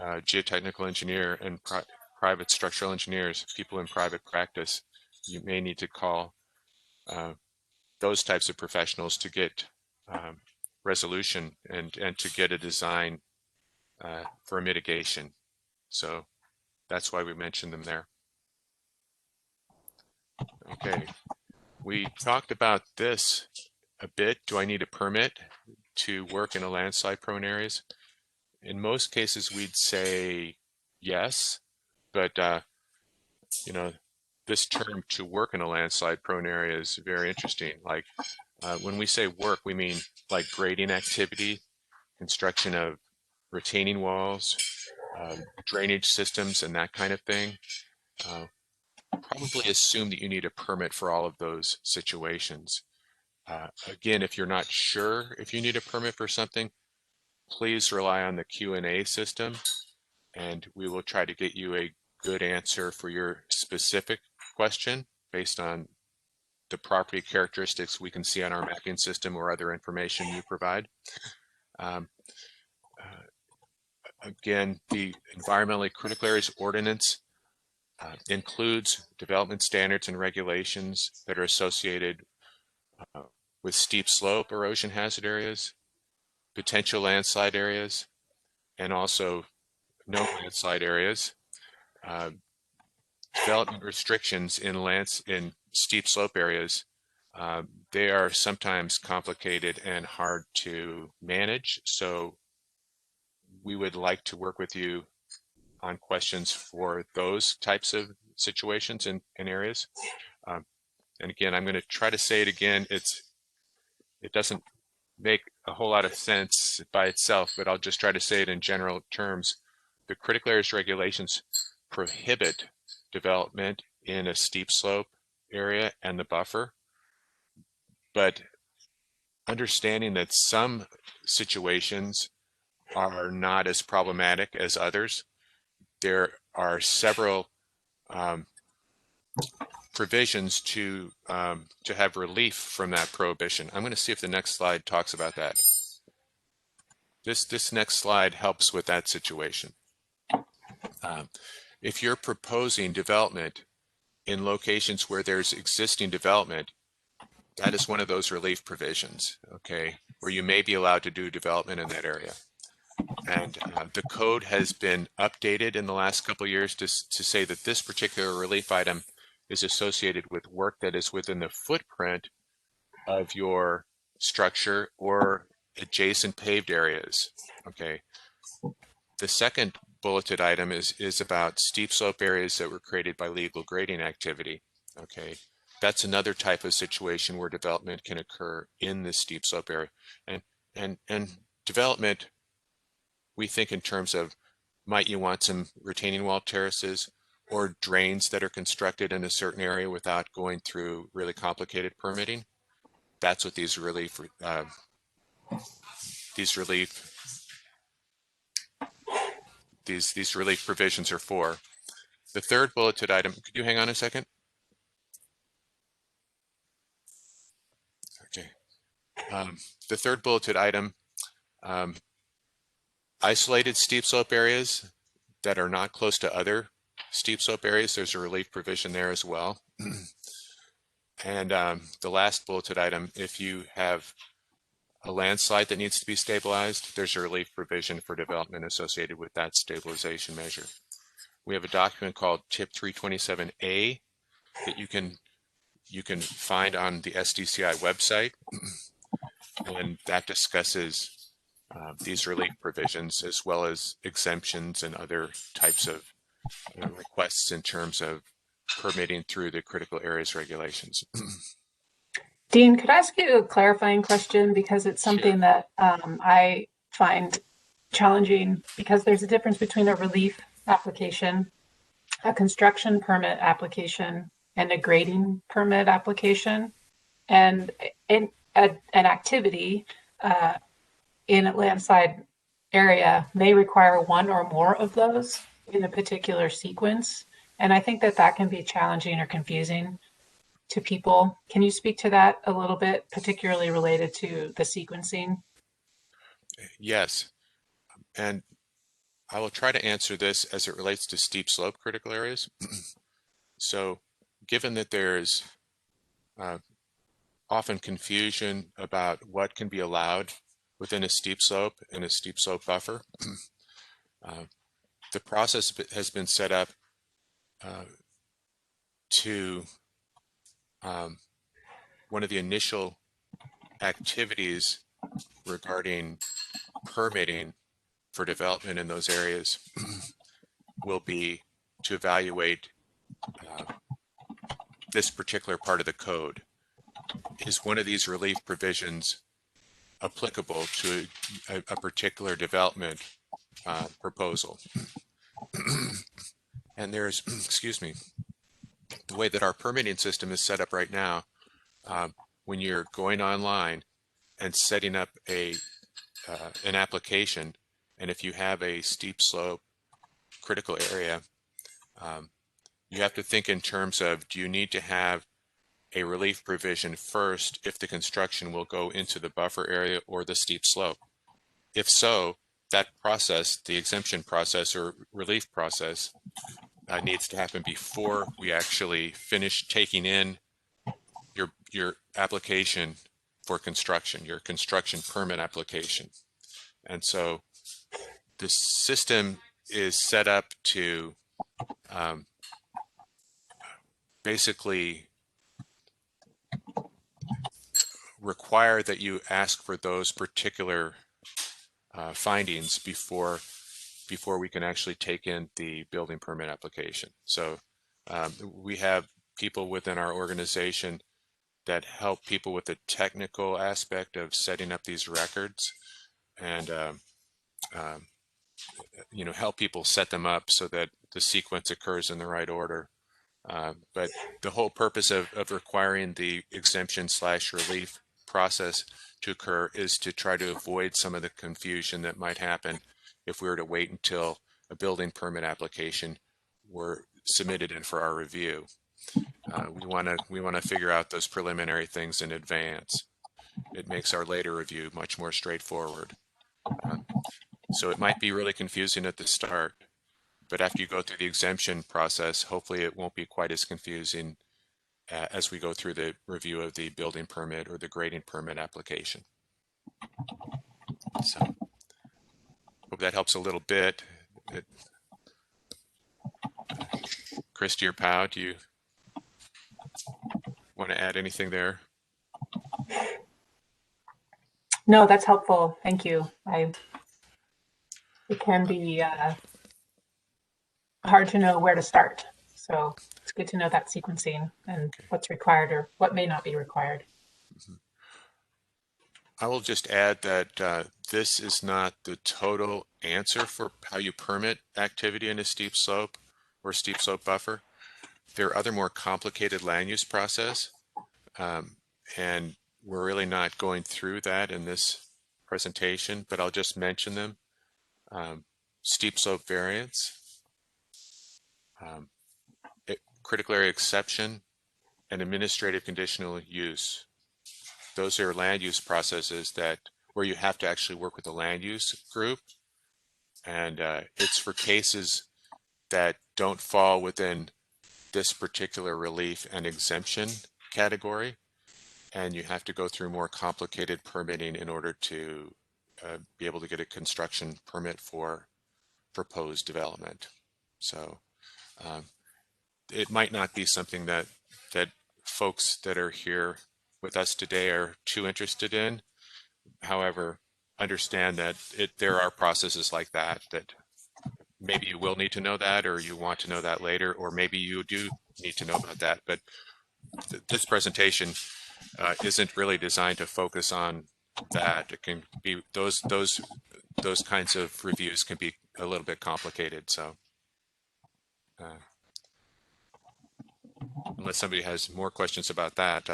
geotechnical engineer and private structural engineers, people in private practice, you may need to call those types of professionals to get resolution and to get a design for mitigation. So that's why we mentioned them there. Okay, we talked about this a bit. Do I need a permit to work in a landslide prone areas? In most cases, we'd say yes, but you know, this term to work in a landslide prone area is very interesting. Like when we say work, we mean like grading activity, construction of retaining walls, drainage systems, and that kind of thing. Probably assume that you need a permit for all of those situations. Again, if you're not sure if you need a permit for something, please rely on the Q&A system, and we will try to get you a good answer for your specific question based on the property characteristics we can see on our mapping system or other information you provide. Again, the environmentally critical areas ordinance includes development standards and regulations that are associated with steep slope erosion hazard areas, potential landslide areas, and also no landslide areas. Development restrictions in steep slope areas, they are sometimes complicated and hard to manage. So we would like to work with you on questions for those types of situations in areas. And again, I'm going to try to say it again. It doesn't make a whole lot of sense by itself, but I'll just try to say it in general terms. The critical areas regulations prohibit development in a steep slope area and the buffer, but understanding that some situations are not as problematic as others, there are several provisions to have relief from that prohibition. I'm going to see if the next slide talks about that. This next slide helps with that situation. If you're proposing development in locations where there's existing development, that is one of those relief provisions, okay, where you may be allowed to do development in that area. And the code has been updated in the last couple of years to say that this particular relief item is associated with work that is within the footprint of your structure or adjacent paved areas, okay. The second bulleted item is about steep slope areas that were created by legal grading activity, okay. That's another type of situation where development can occur in the steep slope area. And development, we think in terms of, might you want some retaining wall terraces or drains that are constructed in a certain area without going through really complicated permitting? That's what these relief provisions are for. The third bulleted item, could you hang on a second? Okay. The third bulleted item, isolated steep slope areas that are not close to other steep slope areas, there's a relief provision there as well. And the last bulleted item, if you have a landslide that needs to be stabilized, there's a relief provision for development associated with that stabilization measure. We have a document called TIP 327A that you can find on the SDCI website, and that discusses these relief provisions as well as exemptions and other types of requests in terms of permitting through the critical areas regulations. Dean, could I ask you a clarifying question? Because it's something that I find challenging, because there's a difference between a relief application, a construction permit application, and a grading permit application. And in an activity in a landslide area may require one or more of those in a particular sequence. And I think that that can be challenging or confusing to people. Can you speak to that a little bit, particularly related to the sequencing? Yes, and I will try to answer this as it relates to steep slope critical areas. So given that there's often confusion about what can be allowed within a steep slope and a steep slope buffer, the process has been set up to one of the initial activities regarding permitting for development in those areas will be to evaluate this particular part of the code. Is one of these relief provisions applicable to a particular development proposal? And there's, excuse me, the way that our permitting system is set up right now, when you're going online and setting up an application, and if you have a steep slope critical area, you have to think in terms of, do you need to have a relief provision first if the construction will go into the buffer area or the steep slope? If so, that process, the exemption process or relief process, needs to happen before we actually finish taking in your application for construction, your construction permit application. And so the system is set up to basically require that you ask for those particular findings before we can actually take in the building permit application. So we have people within our organization that help people with the technical aspect of setting up these records, and help people set them up so that the sequence occurs in the right order. But the whole purpose of requiring the exemption/relief process to occur is to try to avoid some of the confusion that might happen if we were to wait until a building permit application were submitted in for our review. We want to figure out those preliminary things in advance. It makes our later review much more straightforward. So it might be really confusing at the start, but after you go through the exemption process, hopefully it won't be quite as confusing as we go through the review of the building permit or the grading permit application. So hope that helps a little bit. Christy or Pau, do you want to add anything there? No, that's helpful. Thank you. It can be hard to know where to start. So it's good to know that sequencing and what's required or what may not be required. I will just add that this is not the total answer for how you permit activity in a steep slope or steep slope buffer. There are other more complicated land use process, and we're really not going through that in this presentation, but I'll just mention them. Steep slope variance, critical area exception, and administrative conditional use. Those are land use processes where you have to actually work with the land use group, and it's for cases that don't fall within this particular relief and exemption category, and you have to go through more complicated permitting in order to be able to get a construction permit for proposed development. So it might not be something that folks that are here with us today are too interested in. However, understand that there are processes like that maybe you will need to know that, or you want to know that later, or maybe you do need to know about that. But this presentation isn't really designed to focus on that. It can be those kinds of reviews can be a little bit complicated. So unless somebody has more questions about that,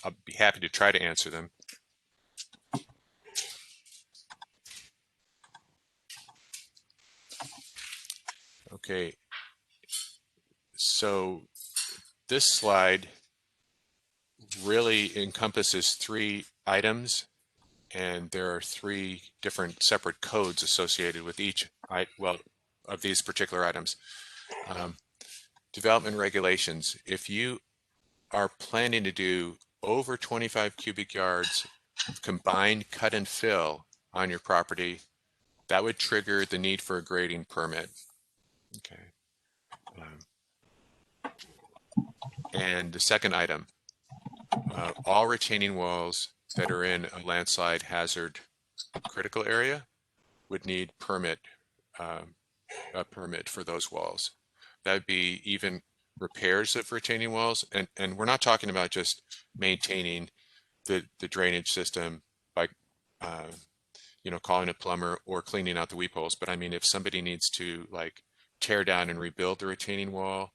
I'll be happy to try to answer them. Okay, so this slide really encompasses 3 items, and there are 3 different separate codes associated with each of these particular items. Development regulations. If you are planning to do over 25 cubic yards of combined cut and fill on your property, that would trigger the need for a grading permit. Okay. And the second item, all retaining walls that are in a landslide hazard critical area would need a permit for those walls. That would be even repairs of retaining walls, and we're not talking about just maintaining the drainage system by calling a plumber or cleaning out the weep holes, but I mean if somebody needs to like tear down and rebuild the retaining wall,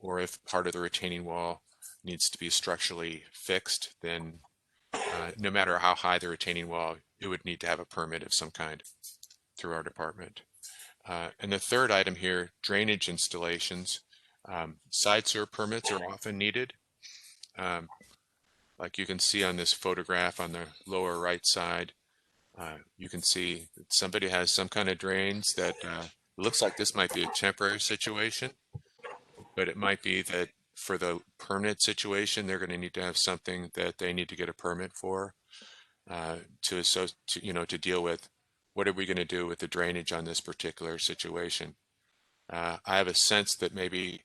or if part of the retaining wall needs to be structurally fixed, then no matter how high the retaining wall, it would need to have a permit of some kind through our department. And the third item here, drainage installations. Side sewer permits are often needed. Like you can see on this photograph on the lower right side, you can see that somebody has some kind of drains that looks like this might be a temporary situation, but it might be that for the permanent situation, they're going to need to have something that they need to get a permit for to deal with what are we going to do with the drainage on this particular situation. I have a sense that maybe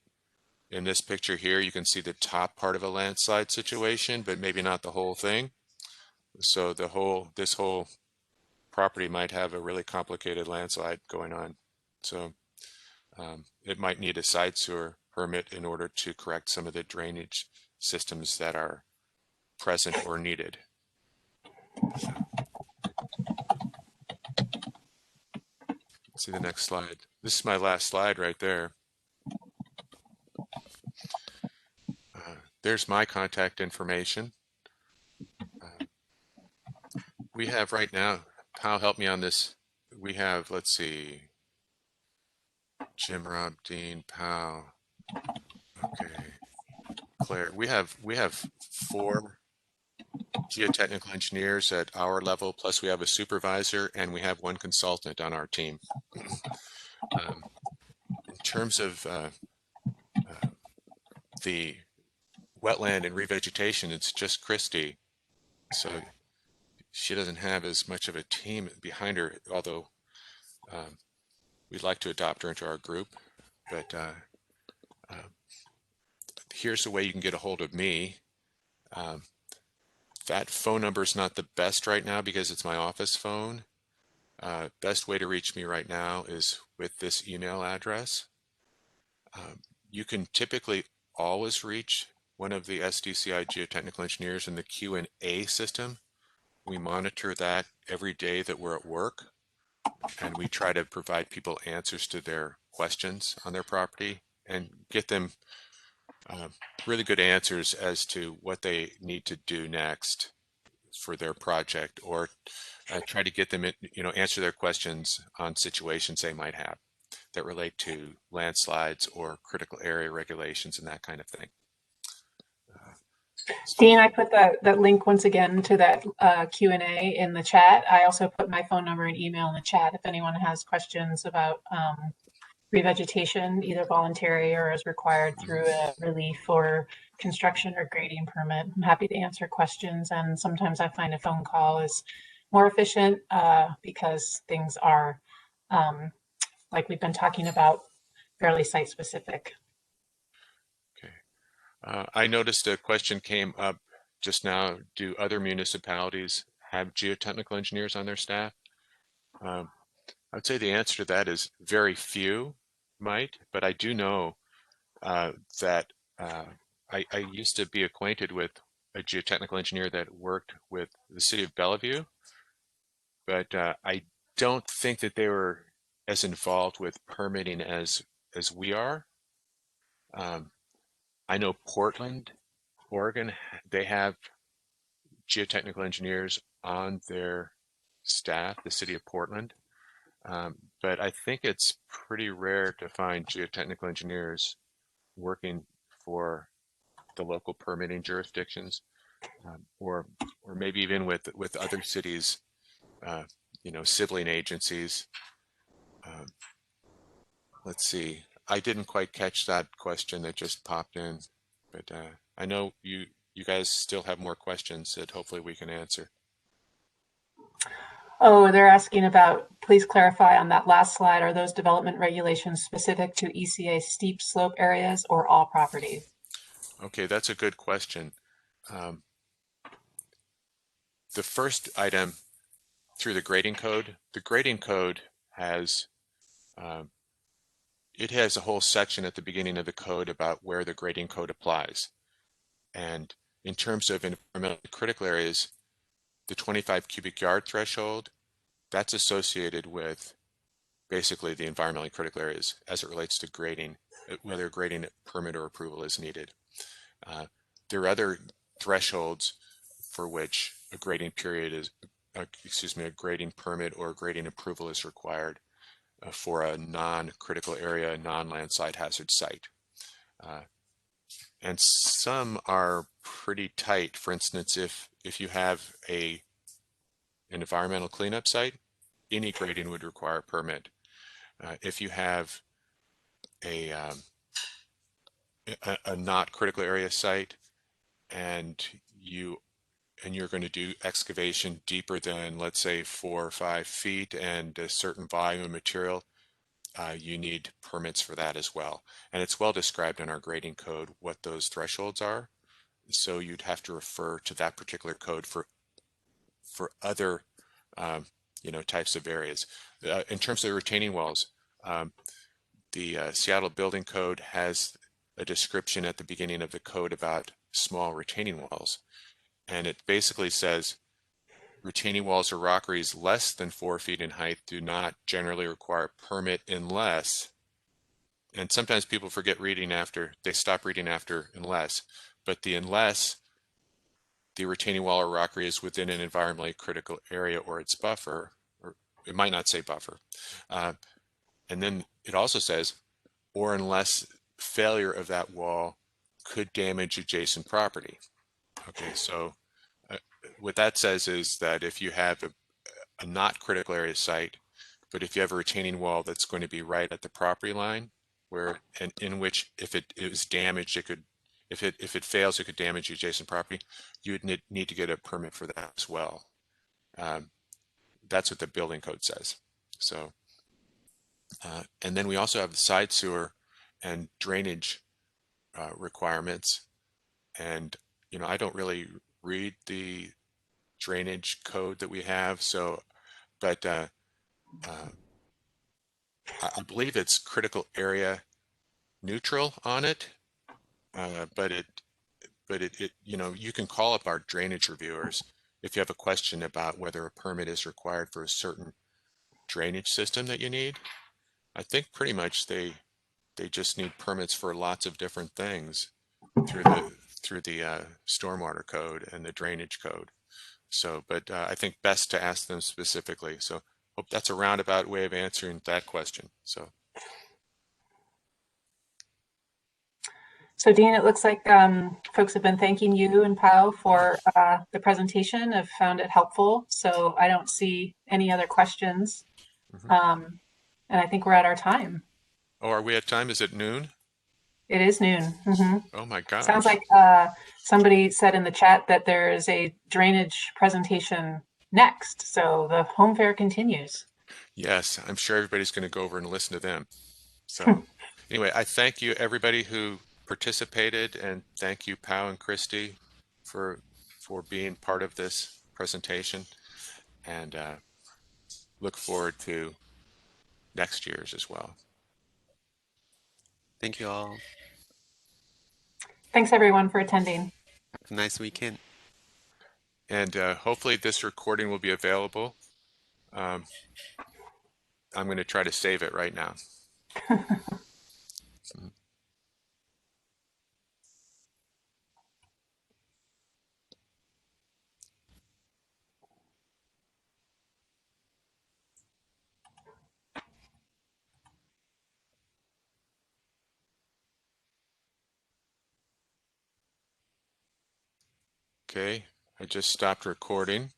in this picture here, you can see the top part of a landslide situation, but maybe not the whole thing. So this whole property might have a really complicated landslide going on. So it might need a side sewer permit in order to correct some of the drainage systems that are present or needed. See the next slide. This is my last slide right there. There's my contact information. We have right now, Powell, help me on this. We have, let's see, Jim, Rob, Dean, Powell. Okay, Claire. We have 4 geotechnical engineers at our level, plus we have a supervisor, and we have 1 consultant on our team. In terms of the wetland and revegetation, it's just Christy. So she doesn't have as much of a team behind her, although we'd like to adopt her into our group. But here's the way you can get a hold of me. That phone number is not the best right now because it's my office phone. Best way to reach me right now is with this email address. You can typically always reach one of the SDCI geotechnical engineers in the Q&A system. We monitor that every day that we're at work, and we try to provide people answers to their questions on their property and get them really good answers as to what they need to do next for their project, or try to get them, answer their questions on situations they might have that relate to landslides or critical area regulations and that kind of thing. Dean, I put that link once again to that Q&A in the chat. I also put my phone number and email in the chat if anyone has questions about revegetation, either voluntary or as required through a relief or construction or grading permit. I'm happy to answer questions, and sometimes I find a phone call is more efficient because things are, like we've been talking about, fairly site specific. Okay. I noticed a question came up just now. Do other municipalities have geotechnical engineers on their staff? I would say the answer to that is very few might, but I do know that I used to be acquainted with a geotechnical engineer that worked with the city of Bellevue, but I don't think that they were as involved with permitting as we are. I know Portland, Oregon, they have geotechnical engineers on their staff, the city of Portland. But I think it's pretty rare to find geotechnical engineers working for the local permitting jurisdictions, or maybe even with other cities, sibling agencies. Let's see. I didn't quite catch that question that just popped in, but I know you guys still have more questions that hopefully we can answer. Oh, they're asking about, please clarify on that last slide, are those development regulations specific to ECA steep slope areas or all properties? Okay, that's a good question. The first item through the grading code has it has a whole section at the beginning of the code about where the grading code applies. And in terms of environmentally critical areas, the 25 cubic yard threshold, that's associated with basically the environmentally critical areas as it relates to grading, whether grading permit or approval is needed. There are other thresholds for which a grading period is, a grading permit or grading approval is required for a non-critical area, non-landslide hazard site. And some are pretty tight. For instance, if you have an environmental cleanup site, any grading would require a permit. If you have a not critical area site and you're going to do excavation deeper than, let's say, 4 or 5 feet and a certain volume of material, you need permits for that as well. And it's well described in our grading code what those thresholds are. So you'd have to refer to that particular code for other types of areas. In terms of the retaining walls, the Seattle Building Code has a description at the beginning of the code about small retaining walls. And it basically says retaining walls or rockeries less than 4 feet in height do not generally require a permit unless, and sometimes people forget reading after, they stop reading after unless, but the unless the retaining wall or rockery is within an environmentally critical area or its buffer, or it might not say buffer. And then it also says, or unless failure of that wall could damage adjacent property. Okay, so what that says is that if you have a not critical area site, but if you have a retaining wall that's going to be right at the property line, where and in which if it is damaged, it could, if it fails, it could damage adjacent property, you would need to get a permit for that as well. That's what the building code says. So, and then we also have the side sewer and drainage requirements. And I don't really read the drainage code that we have, so, but I believe it's critical area neutral on it, but you can call up our drainage reviewers if you have a question about whether a permit is required for a certain drainage system that you need. I think pretty much they just need permits for lots of different things through the stormwater code and the drainage code. So, but I think best to ask them specifically. So hope that's a roundabout way of answering that question. So Dean, it looks like folks have been thanking you and Pao for the presentation. I've found it helpful. So I don't see any other questions. And I think we're at our time. Oh, are we at time? Is it noon? It is noon. Hmm. Oh my Sounds gosh. like somebody said in the chat that there is a drainage presentation next, so the home fair continues. Yes, I'm sure everybody's going to go over and listen to them. So anyway, I thank you everybody who participated, and thank you Pau and Christy for being part of this presentation, and look forward to next year's as well. Thank you all. Thanks everyone for attending. Have a nice weekend. And hopefully this recording will be available. I'm going to try to save it right now. Okay, I just stopped recording.